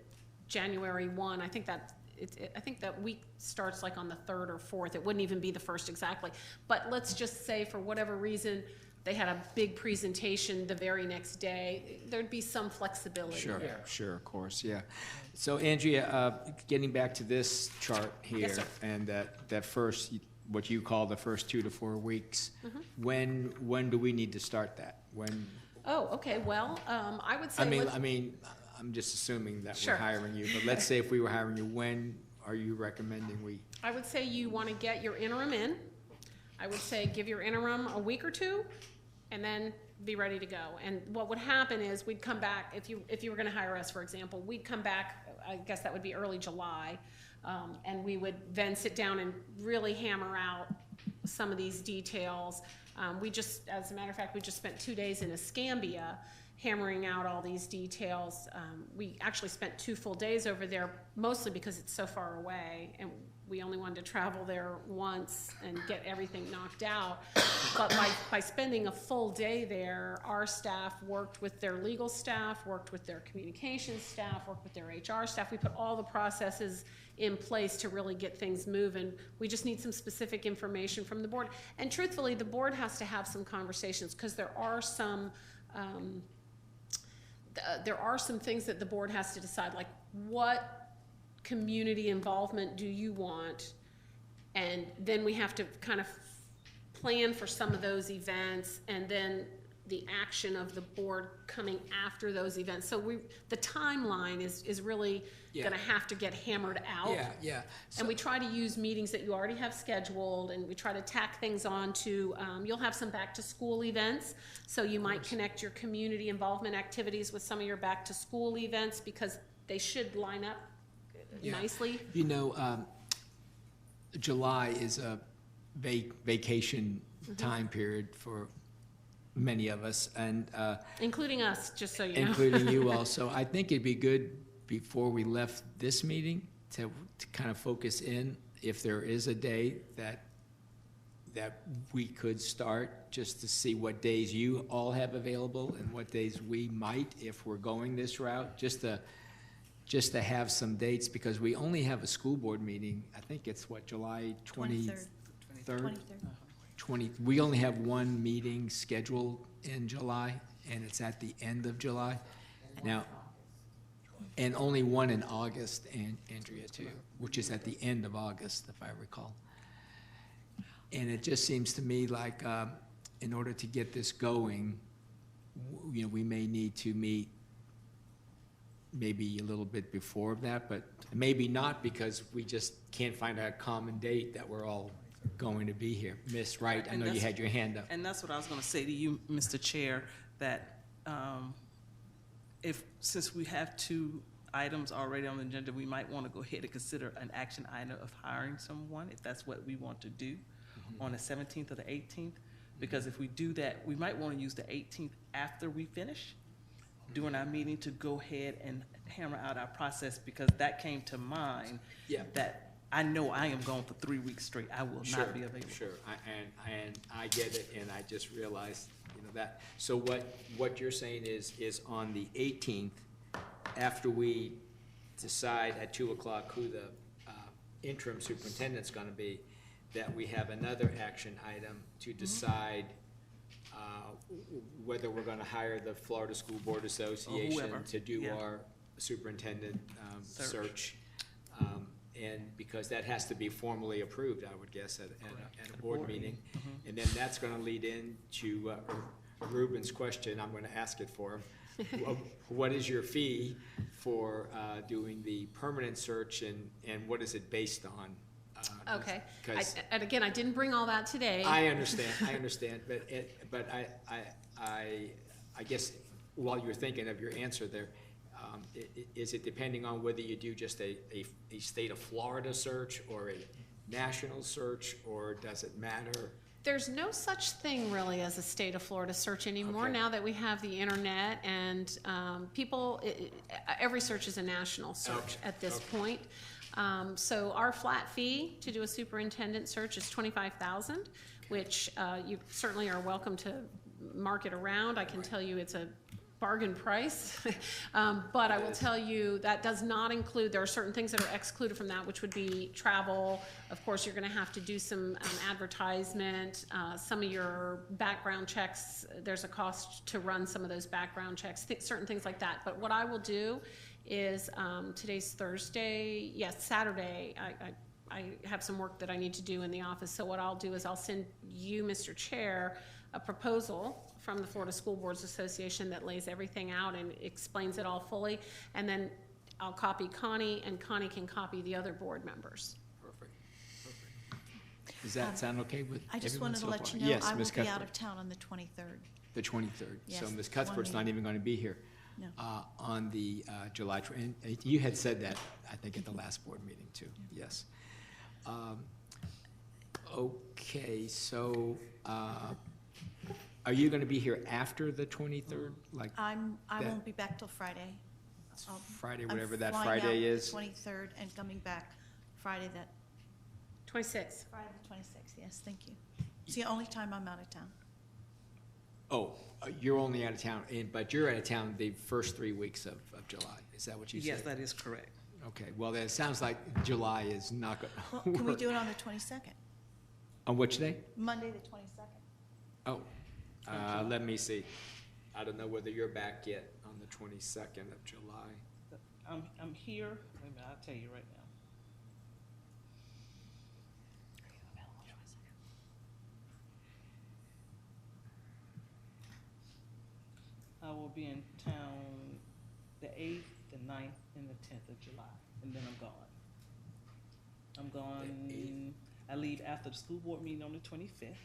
January 1, I think that week starts like on the 3rd or 4th. It wouldn't even be the 1st exactly. But let's just say for whatever reason, they had a big presentation the very next day, there'd be some flexibility there. Sure, of course, yeah. So Andrea, getting back to this chart here, Yes, sir. and that first, what you call the first 2 to 4 weeks, when do we need to start that? When? Oh, okay, well, I would say. I'm just assuming that Sure. we're hiring you, but let's say if we were hiring you, when are you recommending we? I would say you want to get your interim in. I would say give your interim a week or two, and then be ready to go. And what would happen is we'd come back, if you were going to hire us, for example, we'd come back, I guess that would be early July, and we would then sit down and really hammer out some of these details. As a matter of fact, we just spent 2 days in Escambia, hammering out all these details. We actually spent 2 full days over there, mostly because it's so far away, and we only wanted to travel there once and get everything knocked out. But by spending a full day there, our staff worked with their legal staff, worked with their communications staff, worked with their HR staff. We put all the processes in place to really get things moving. We just need some specific information from the board. And truthfully, the board has to have some conversations, because there are some things that the board has to decide, like what community involvement do you want? And then we have to kind of plan for some of those events, and then the action of the board coming after those events. So the timeline is really gonna have to get hammered out. Yeah. And we try to use meetings that you already have scheduled, and we try to tack things on to, you'll have some back to school events. So you might connect your community involvement activities with some of your back to school events, because they should line up nicely. You know, July is a vacation time period for many of us, and Including us, just so you know. including you also. I think it'd be good before we left this meeting to kind of focus in, if there is a day that we could start, just to see what days you all have available and what days we might, if we're going this route, just to have some dates, because we only have a school board meeting. I think it's what, July 23rd? 23rd. We only have one meeting scheduled in July, and it's at the end of July. Now, and only one in August, and Andrea too, which is at the end of August, if I recall. And it just seems to me like, in order to get this going, we may need to meet maybe a little bit before that, but maybe not, because we just can't find a common date that we're all going to be here. Miss Wright, I know you had your hand up. And that's what I was gonna say to you, Mr. Chair, that since we have 2 items already on the agenda, we might wanna go ahead and consider an action item of hiring someone, if that's what we want to do, on the 17th or the 18th. Because if we do that, we might wanna use the 18th after we finish, during our meeting, to go ahead and hammer out our process, because that came to mind. Yeah. That I know I am gone for 3 weeks straight. I will not be available. Sure, and I get it, and I just realized, that. So what you're saying is on the 18th, after we decide at 2 o'clock who the interim superintendent's gonna be, that we have another action item to decide whether we're gonna hire the Florida School Board Association to do our superintendent search. And because that has to be formally approved, I would guess, at a board meeting. And then that's gonna lead into Ruben's question. I'm gonna ask it for him. What is your fee for doing the permanent search, and what is it based on? Okay, and again, I didn't bring all that today. I understand, but I guess while you're thinking of your answer there, is it depending on whether you do just a state of Florida search or a national search, or does it matter? There's no such thing really as a state of Florida search anymore, Okay. now that we have the internet, and every search is a national search at this point. So our flat fee to do a superintendent search is $25,000, which you certainly are welcome to market around. I can tell you it's a bargain price, but I will tell you that does not include, there are certain things that are excluded from that, which would be travel. Of course, you're gonna have to do some advertisement, some of your background checks, there's a cost to run some of those background checks, certain things like that. But what I will do is, today's Thursday, yes, Saturday, I have some work that I need to do in the office. So what I'll do is I'll send you, Mr. Chair, a proposal from the Florida School Boards Association that lays everything out and explains it all fully. And then I'll copy Connie, and Connie can copy the other board members. Perfect. Does that sound okay with everyone I just wanted to so let far? you know, Yes, I will Ms. be out Cuthbert. of town on the 23rd. The 23rd. So Yes, Ms. one Cuthbert's not meeting. even going to be here. No. On the July, and you had said that, I think, at the last board meeting too, yes. Okay, so Are you gonna be here after the 23rd? Like I That- won't be back till Friday. I'll- Friday, I'm whatever that flying out Friday the is? 23rd and coming back Friday the 26th. 26th, yes, thank you. It's the only time I'm out of town. Oh, you're only out of town, but you're out of town the first 3 weeks of July. Is that what you said? Yes, that is correct. Okay, well, then it sounds like July is not Well, gonna can we work. do it on the 22nd? On which day? Monday, the 22nd? Oh, let me see. I don't know whether you're back yet on the 22nd of July. I'm here, wait a minute, I'll tell you right now. I will be in town the 8th, the 9th, and the 10th of July, and then I'm gone. I'm gone, I leave after the school board meeting on the 25th,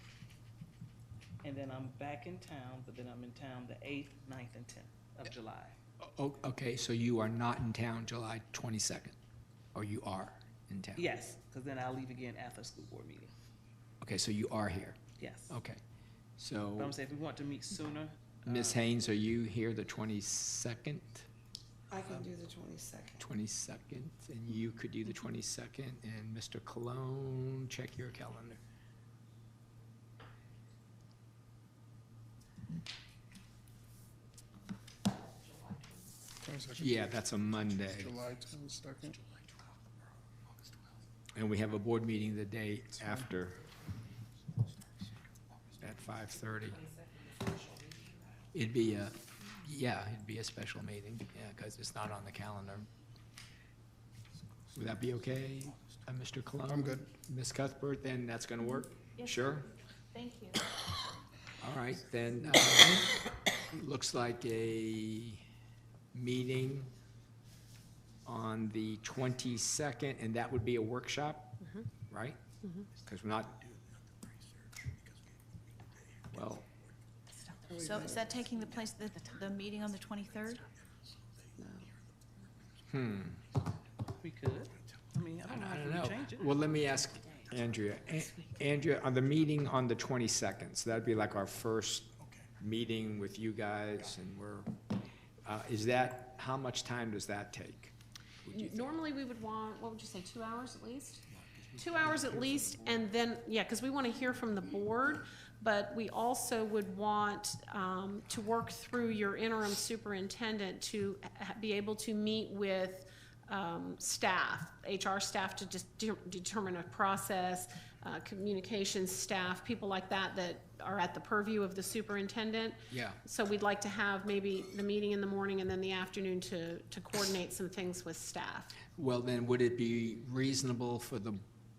and then I'm back in town, but then I'm in town the 8th, 9th, and 10th of July. Oh, okay, so you are not in town July 22nd, or you are in town? Yes, because then I'll leave again after the school board meeting, Okay, so you are here, yes. okay. But I'm So, saying if we want to meet sooner. Ms. Haynes, are you here the 22nd? I can do the 22nd. 22nd, and you could do the 22nd, and Mr. Cologne, check your calendar. Yeah, that's a Monday, July 22nd. and we have a board meeting the day after at 5:30. It'd be a special meeting, yeah, because it's not on the calendar. Would that be okay, Mr. Cologne? I'm good. Ms. Cuthbert, then that's gonna work? Yes, Sure? Thank you. All right, then, looks like a meeting on the 22nd, and that would be a workshop, right? Because we're not, well, So is that taking the place, the meeting on the 23rd? We could. I mean, I don't know I how don't we know. change it. Well, let me ask Andrea. Andrea, on the meeting on the 22nd, so that'd be like our first meeting with you guys, and is that, how much time does that take? Normally, we would want, what would you say, 2 hours at least? 2 hours at least, and then, yeah, because we want to hear from the board, but we also would want to work through your interim superintendent to be able to meet with staff, HR staff, to just determine a process, communications staff, people like that that are at the purview of the superintendent. Yeah. So we'd like to have maybe the meeting in the morning and then the afternoon to coordinate some things with staff. Well, then, would it be reasonable for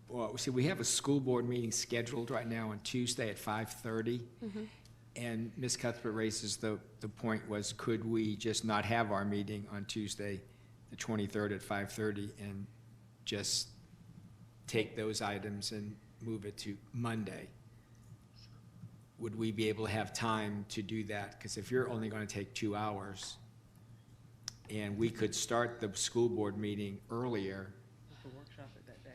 well, see, we have a school board meeting scheduled right now on Tuesday at 5:30. And Ms. Cuthbert raises the point was, could we just not have our meeting on Tuesday, the 23rd at 5:30, and just take those items and move it to Monday? Would we be able to have time to do that? Because if you're only going to take 2 hours, and we could start the school board meeting earlier, We could workshop it that day.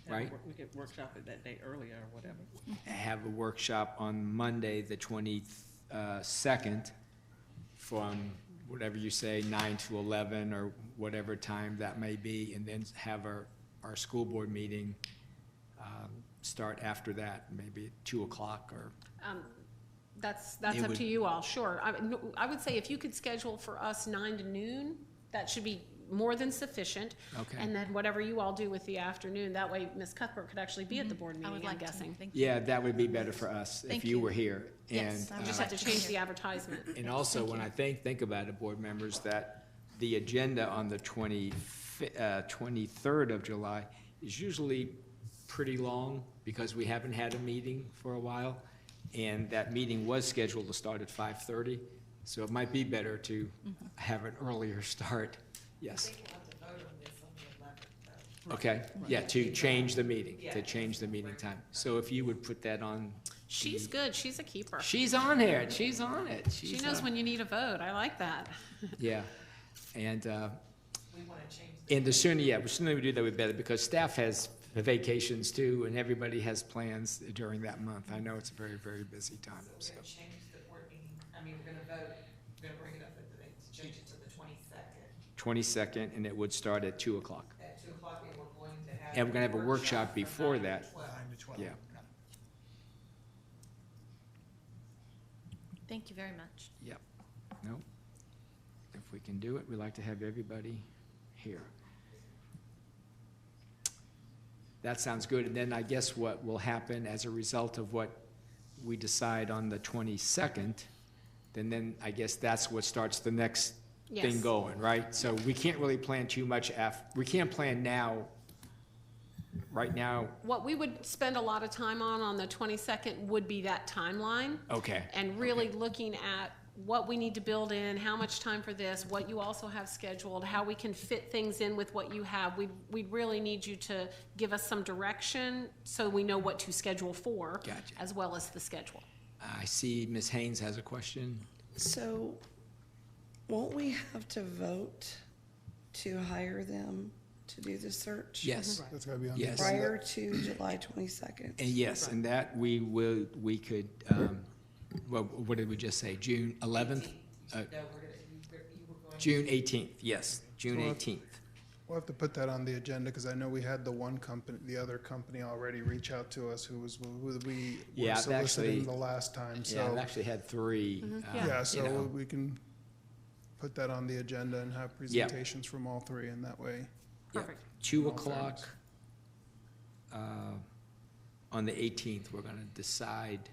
Right. We could workshop it that day earlier or whatever. have a workshop on Monday, the 22nd, from whatever you say, 9 to 11, or whatever time that may be, and then have our school board meeting start after that, maybe at 2 o'clock, or, That's It up would- to you all, sure. I would say if you could schedule for us 9 to noon, that should be more than sufficient. Okay. And then whatever you all do with the afternoon, that way Ms. Cuthbert could actually be at the board I would meeting, I'm like to, guessing. thank you. yeah, that would be better for us if Thank you you. were here. Yes, And, I would Just uh, have to change the advertisement. And also, Thank when you. I think about it, board members, that the agenda on the 23rd of July is usually pretty long, because we haven't had a meeting for a while, and that meeting was scheduled to start at 5:30, so it might be better to have an earlier start. Yes, They have to vote on this on the 11th, though. okay, yeah, to change the meeting, to Yeah. change the meeting time. So if you would put that on. She's good, she's a keeper. She's on here, she's on it. She She's knows on- when you need a vote, I like that. Yeah, and, We want to change the. and the sooner we do that, the better, because staff has vacations too, and everybody has plans during that month. I know it's a very, very busy time, So so. we're going to change the 22nd, and it would start at 2 o'clock. At 2 o'clock, and we're going to have. And we're gonna have a workshop from before 9 to that. 12. 9 to 12. Yeah. Thank you very much. Yep. No. If we can do it, we'd like to have everybody here. That sounds good. And then I guess what will happen as a result of what we decide on the 22nd, then I guess that's what starts the next thing Yes. going, right? So we can't really plan too much we can't plan now, right now. What we would spend a lot of time on the 22nd would be that timeline. Okay. And really looking at what we need to build in, how much time for this, what you also have scheduled, how we can fit things in with what you have. We'd really need you to give us some direction so we know what to schedule for. Gotcha. As well as the schedule. I see Ms. Haynes has a question. So won't we have to vote to hire them to do the search? Yes. That's gotta be on the Yes. agenda. Prior to July 22nd? And yes, and that we could, well, what did we just say, June 11th? No, we're gonna, you were going. June 18th, yes, June So, 18th. We'll have to put that on the agenda, because I know we had the other company already reach out to us who we Yeah, were I've soliciting actually- the last time, Yeah, I've so. actually had 3. Yeah. Yeah, you so know. we can put that on the agenda and have presentations from all 3, and that way. Yeah, Perfect. 2 All o'clock on the 18th, we're gonna decide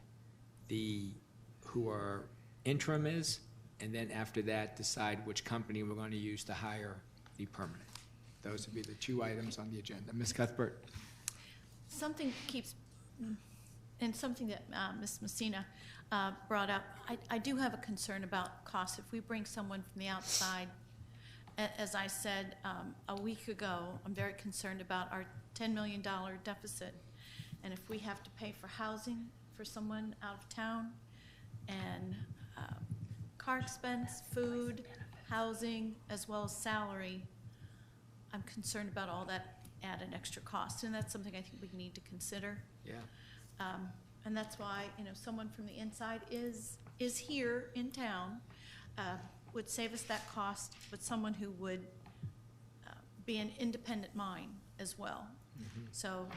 who our interim is, and then after that, decide which company we're gonna use to hire the permanent. Those would be the 2 items on the agenda. Ms. Cuthbert? Something keeps, and something that Ms. Messina brought up, I do have a concern about cost. If we bring someone from the outside, as I said a week ago, I'm very concerned about our $10 million deficit. And if we have to pay for housing for someone out of town, and car expense, food, housing, as well as salary, I'm concerned about all that add an extra cost, and that's something I think we need to consider. Yeah. And that's why, someone from the inside is here in town, would save us that cost, but someone who would be an independent mind as well. So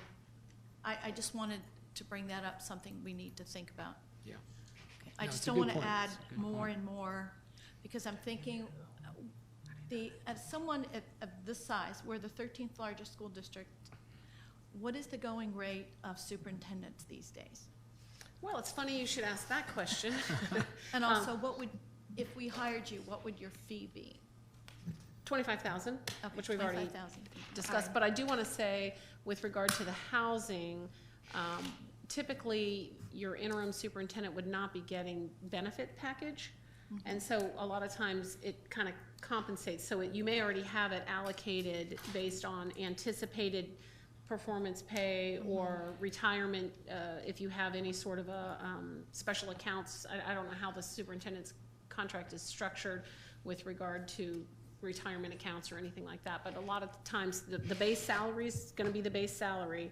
I just wanted to bring that up, something we need to think about. Yeah. Okay. I No, just it's a don't good want to point. add It's a good more point. and more, because I'm thinking, as someone of this size, we're the 13th largest school district, what is the going rate of superintendents these days? Well, it's funny you should ask that question. And also, if we hired you, what would your fee be? 25,000, Okay, which we've already 25,000. discussed. Alright. But I do want to say, with regard to the housing, typically, your interim superintendent would not be getting benefit package. And so a lot of times, it kind of compensates. So you may already have it allocated based on anticipated performance pay or retirement, if you have any sort of a special accounts. I don't know how the superintendent's contract is structured with regard to retirement accounts or anything like that, but a lot of times the base salary is going to be the base salary,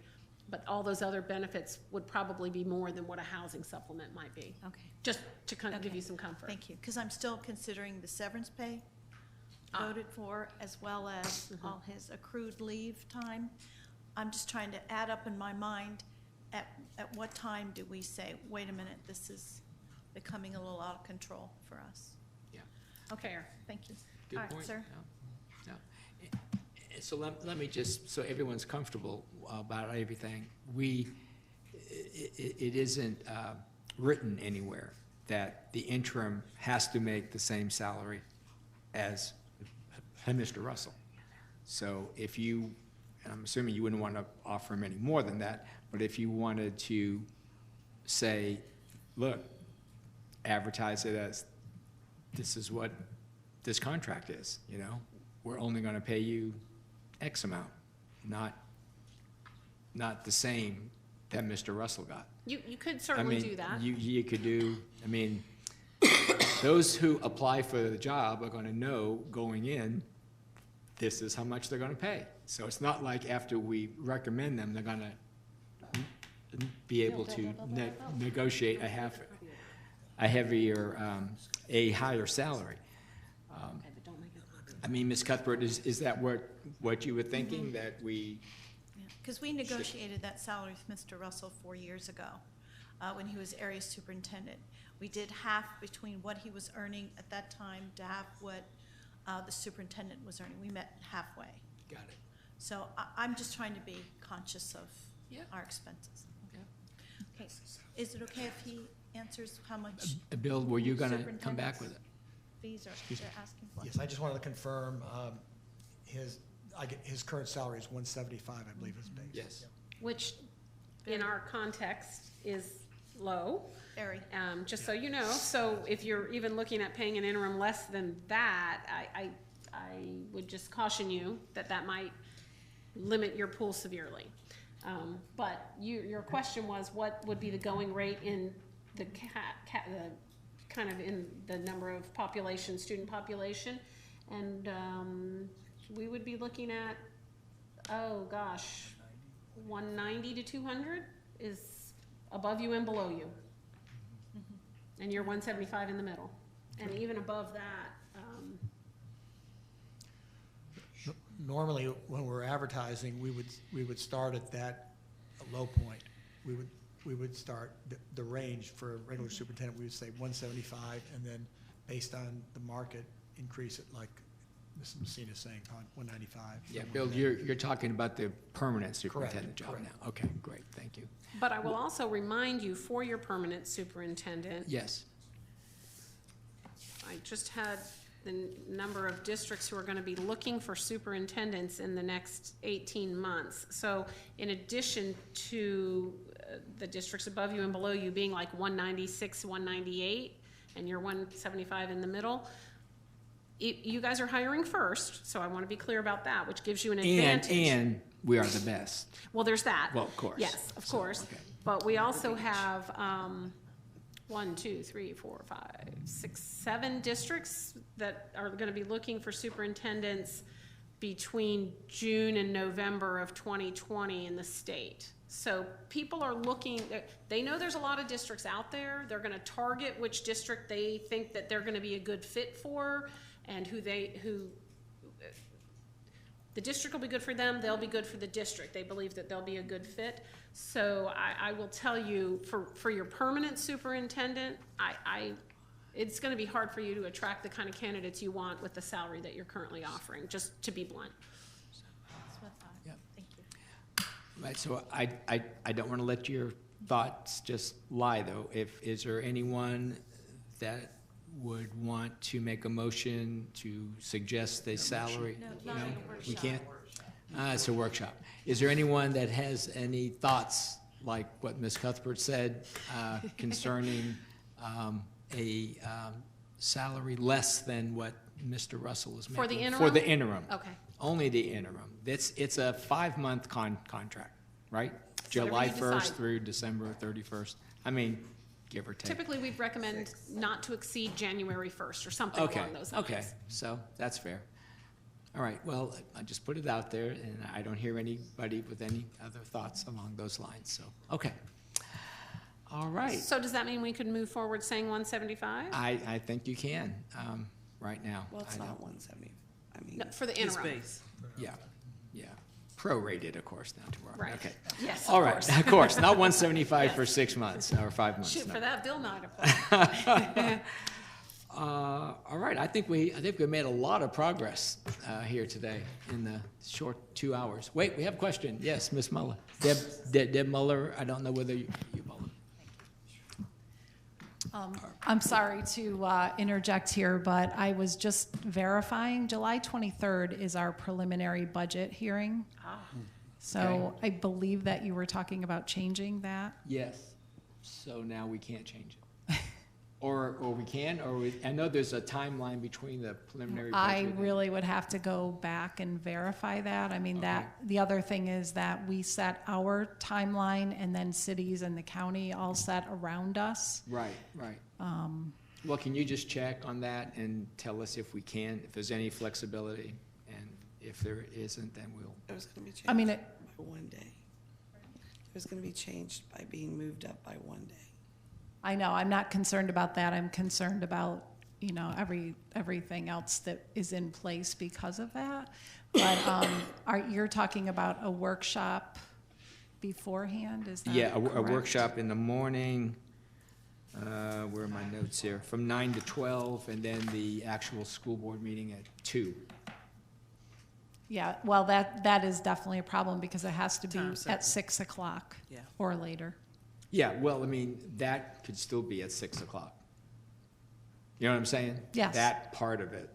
but all those other benefits would probably be more than what a housing supplement might be, Okay, just to kind of give Okay. you some comfort. thank you, because I'm still considering the severance pay voted for, as well as all his accrued leave time. I'm just trying to add up in my mind, at what time do we say, wait a minute, this is becoming a little out of control for us? Yeah. Okay, Fair. thank you. Good All right, point. sir. Yeah. Yeah. So let me just, so everyone's comfortable about everything, it isn't written anywhere that the interim has to make the same salary as Mr. Russell. So if you, and I'm assuming you wouldn't want to offer him any more than that, but if you wanted to say, look, advertise it as, this is what this contract is, we're only going to pay you X amount, not the same that Mr. Russell got. You could I certainly mean, do that. You could do, those who apply for the job are going to know going in, this is how much they're going to pay. So it's not like after we recommend them, they're going to be able to negotiate a higher salary. I mean, Ms. Cuthbert, is that what you were thinking, that we, Because we negotiated that salary with Mr. Russell 4 years ago, when he was area superintendent. We did half between what he was earning at that time to half what the superintendent was earning. We met halfway. got it? So I'm just trying to be conscious of Yeah. our expenses. Yeah. Okay, is it okay if he answers how much Bill, were you gonna come back with it? fees are Excuse me. they're asking for? Yes, I just wanted to confirm, his current salary is 175, I believe, is base. Yes. Which, in our context, is low, Very. just so you know. So if you're even looking at paying an interim less than that, I would just caution you that that might limit your pool severely. But your question was, what would be the going rate in the the kind of in the number of population, student population? And we would be looking at, oh gosh, 190 to 200 is above you and below you. And you're 175 in the middle. And even above that, Normally, when we're advertising, we would start at that low point. We would start the range for a regular superintendent, we would say 175, and then based on the market, increase it like Ms. Messina's saying, on 195. Yeah, somewhere Bill, in there. you're talking about the permanent superintendent job correct. now. Okay, great, thank you. but I will also remind you, for your permanent superintendent, Yes, I just had the number of districts who are gonna be looking for superintendents in the next 18 months. So in addition to the districts above you and below you being like 196, 198, and you're 175 in the middle, you guys are hiring first, so I wanna be clear about that, which gives you an advantage. and we are the best. Well, there's that. Well, of course. Yes, of So, course. okay. But we also have 7 districts that are gonna be looking for superintendents between June and November of 2020 in the state. So people are looking, they know there's a lot of districts out there. They're gonna target which district they think that they're gonna be a good fit for, and the district will be good for them, they'll be good for the district. They believe that they'll be a good fit. So I will tell you, for your permanent superintendent, it's gonna be hard for you to attract the kind of candidates you want with the salary that you're currently offering, just to be blunt. That's what I thought. Yep. Thank you. Right, so I don't want to let your thoughts just lie, though. Is there anyone that would want to make a motion to suggest the salary? No, not in a We workshop. can't? It's a workshop. Is there anyone that has any thoughts, like what Ms. Cuthbert said, concerning a salary less than what Mr. Russell is making? For the interim? For the interim. Okay. Only the interim. It's a 5-month contract, right? July you 1st decide. through December 31st. I mean, give or take. Typically, we'd recommend not to exceed January 1st or something Okay, along those lines. okay, so that's fair. All right, well, I just put it out there, and I don't hear anybody with any other thoughts along those lines, so, okay. All right, So does that mean we could move forward saying 175? I think you can, right now. Well, it's I not don't- 170. I mean, No, for the His interim. base. Yeah, yeah. Prorated, of course, now to our, Right. okay. Yes, All of right, course. of course, not 175 for 6 months, or 5 months. Shoot, no. for that, Bill might apply. All right, I think we made a lot of progress here today in the short 2 hours. Wait, we have a question. Yes, Ms. Muller. Deb Muller, I don't know whether you Muller. I'm sorry to interject here, but I was just verifying, July 23rd is our preliminary budget hearing. So I believe that you were talking about changing that. Yes, so now we can't change it. Or we can, or I know there's a timeline between the preliminary budget. I and- really would have to go back and verify that. I mean, the other thing is that we set our timeline and then cities and the county all set around us. Right, right. Well, can you just check on that and tell us if we can, if there's any flexibility? And if there isn't, then we'll, it was going to be changed I mean, by one day. It was going to be changed by being moved up by one day. I know, I'm not concerned about that. I'm concerned about you know, everything else that is in place because of that. But you're talking about a workshop beforehand, is that Yeah, a correct? workshop in the morning, where are my notes here? From 9 to 12, and then the actual school board meeting at 2. Yeah, well, that is definitely a problem because it has to be Time certain. at 6 o'clock Yeah. or later. Yeah, well, I mean, that could still be at 6 o'clock. You know what I'm saying? Yes. That part of it.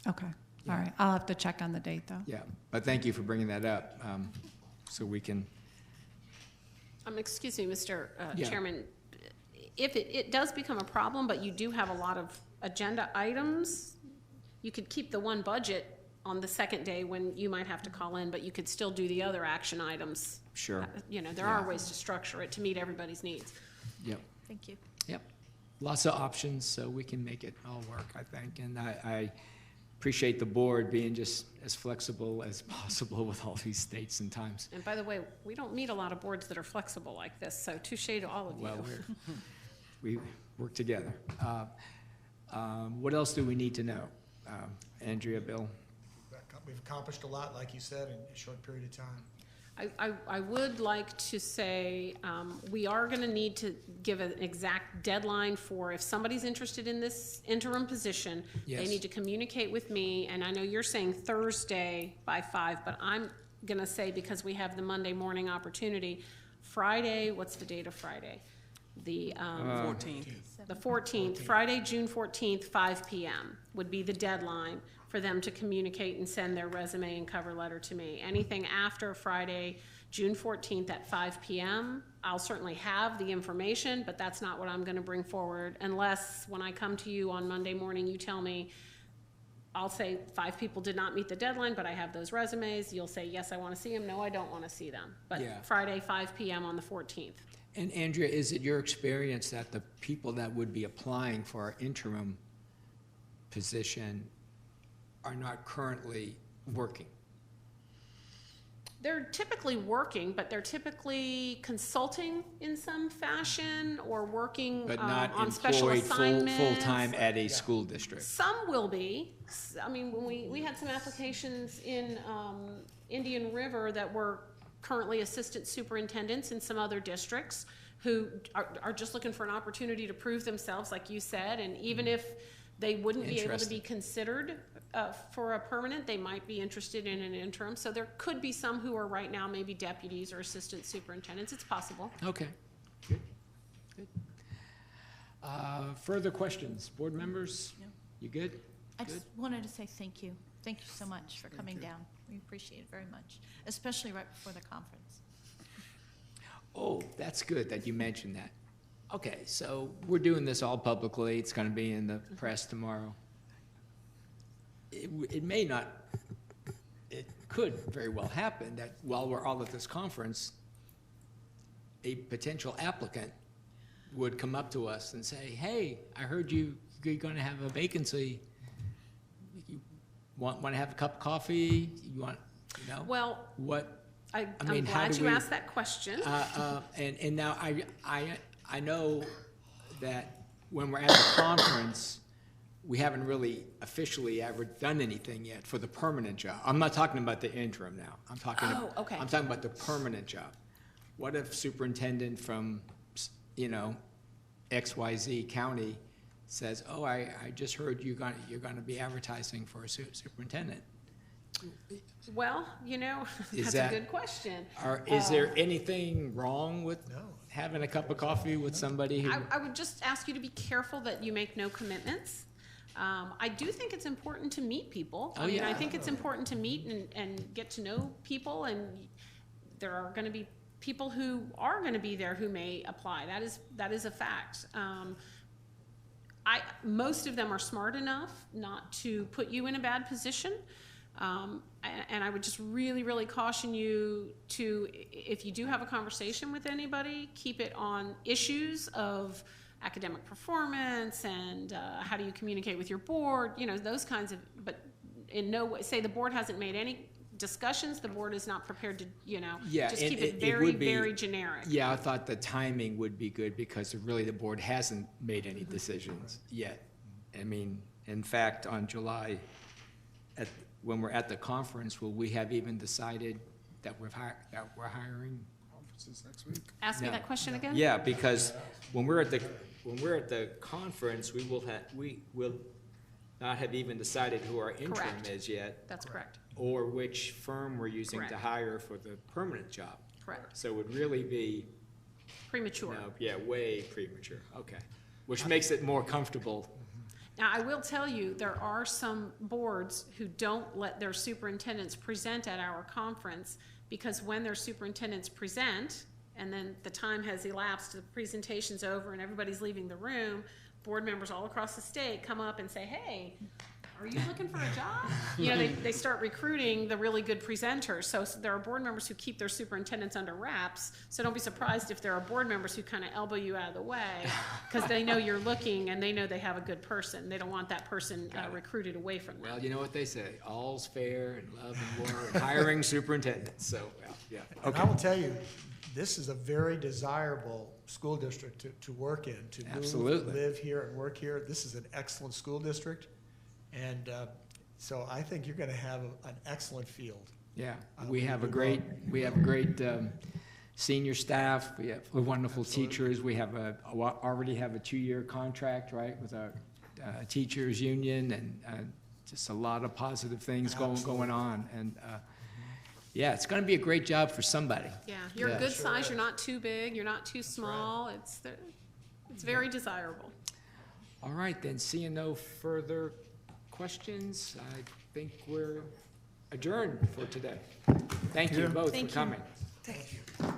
Okay, all right. I'll have to check on the date, though. Yeah, but thank you for bringing that up, so we can, Excuse me, Mr. Yeah. Chairman, if it does become a problem, but you do have a lot of agenda items, you could keep the one budget on the second day when you might have to call in, but you could still do the other action items. sure. You know, there Yeah. are ways to structure it to meet everybody's needs. Yep, Thank you. yep. Lots of options, so we can make it all work, I think. And I appreciate the board being just as flexible as possible with all these dates and times. And by the way, we don't meet a lot of boards that are flexible like this, so touche to all of you. Well, we work together. What else do we need to know? Andrea, Bill? We've accomplished a lot, like you said, in a short period of time. I would like to say, we are gonna need to give an exact deadline for if somebody's interested in this interim position, they Yes. need to communicate with me, and I know you're saying Thursday by 5, but I'm gonna say, because we have the Monday morning opportunity, Friday, what's the date of Friday? The 14th. the 14th, Friday, June 14th, 5 PM would be the deadline for them to communicate and send their resume and cover letter to me. Anything after Friday, June 14th at 5 PM, I'll certainly have the information, but that's not what I'm gonna bring forward unless when I come to you on Monday morning, you tell me, I'll say 5 people did not meet the deadline, but I have those resumes. You'll say, yes, I wanna see them. No, I don't wanna see them. Yeah. But Friday, 5 PM on the 14th. And Andrea, is it your experience that the people that would be applying for our interim position are not currently working? They're typically working, but they're typically consulting in some fashion or working But not on special employed assignments. full-time at a school district? Some will be. I mean, when we had some applications in Indian River that were currently assistant superintendents in some other districts who are just looking for an opportunity to prove themselves, like you said, and even if they wouldn't be able to be Interesting. considered for a permanent, they might be interested in an interim. So there could be some who are right now maybe deputies or assistant superintendents. It's possible. Okay, good, good. Further questions? Board members? No. You good? I just wanted to say thank you. Thank you so much for coming down. We appreciate it very much, especially right before the conference. Oh, that's good that you mentioned that. Okay, so we're doing this all publicly. It's going to be in the press tomorrow. It may not, it could very well happen that while we're all at this conference, a potential applicant would come up to us and say, hey, I heard you're going to have a vacancy. You want to have a cup of coffee? You want, you know? Well, What? I'm mean, how glad do you we- asked that question. And now I know that when we're at the conference, we haven't really officially ever done anything yet for the permanent job. I'm not talking about the interim now. I'm talking. Oh, okay. I'm talking about the permanent job. What if superintendent from, you know, XYZ county says, oh, I just heard you're going to be advertising for a superintendent. Well, you know, Is that's that- a good question. Is there anything wrong with No. having a cup of coffee with somebody who? I would just ask you to be careful that you make no commitments. I do think it's important to meet people. I mean, I yeah. think it's important to meet and get to know people, and there are going to be people who are going to be there who may apply. That is a fact. Most of them are smart enough not to put you in a bad position. And I would just really, really caution you to, if you do have a conversation with anybody, keep it on issues of academic performance and how do you communicate with your board, you know, those kinds of, but in no way, say the board hasn't made any discussions, the board is not prepared to, you know, Yeah, just and keep it it very, would be- very generic. Yeah, I thought the timing would be good because really the board hasn't made any decisions yet. I mean, in fact, on July, when we're at the conference, will we have even decided that we're hiring? Conferences next week. Ask me No. that question again? Yeah, because when we're at the conference, we will not have even decided who our interim Correct. is yet, That's correct, or which firm we're using to Correct. hire for the permanent job. correct. So it would really be, Premature. way premature, okay. Which makes it more comfortable. Now, I will tell you, there are some boards who don't let their superintendents present at our conference, because when their superintendents present, and then the time has elapsed, the presentation's over, and everybody's leaving the room, board members all across the state come up and say, hey, are you looking for a job? You know, they start recruiting the really good presenters. So there are board members who keep their superintendents under wraps. So don't be surprised if there are board members who kind of elbow you out of the way, because they know you're looking and they know they have a good person. They don't want that person recruited away from them. Well, you know what they say, all's fair in love and war and hiring superintendents, so, well, yeah, And I okay. will tell you, this is a very desirable school district to work in, to move, Absolutely. live here and work here. This is an excellent school district. And so I think you're going to have an excellent field. Yeah, we have a great senior staff, we have wonderful teachers, we have already have a 2-year contract, right, with our teachers union, and just a lot of positive things going on, and yeah, it's gonna be a great job for somebody. Yeah, you're Yeah. a good Sure size, is. you're not too big, you're not too small. It's very desirable. All right, then, seeing no further questions, I think we're adjourned for today. Thank you Yeah. both for Thank you. coming. Thank you.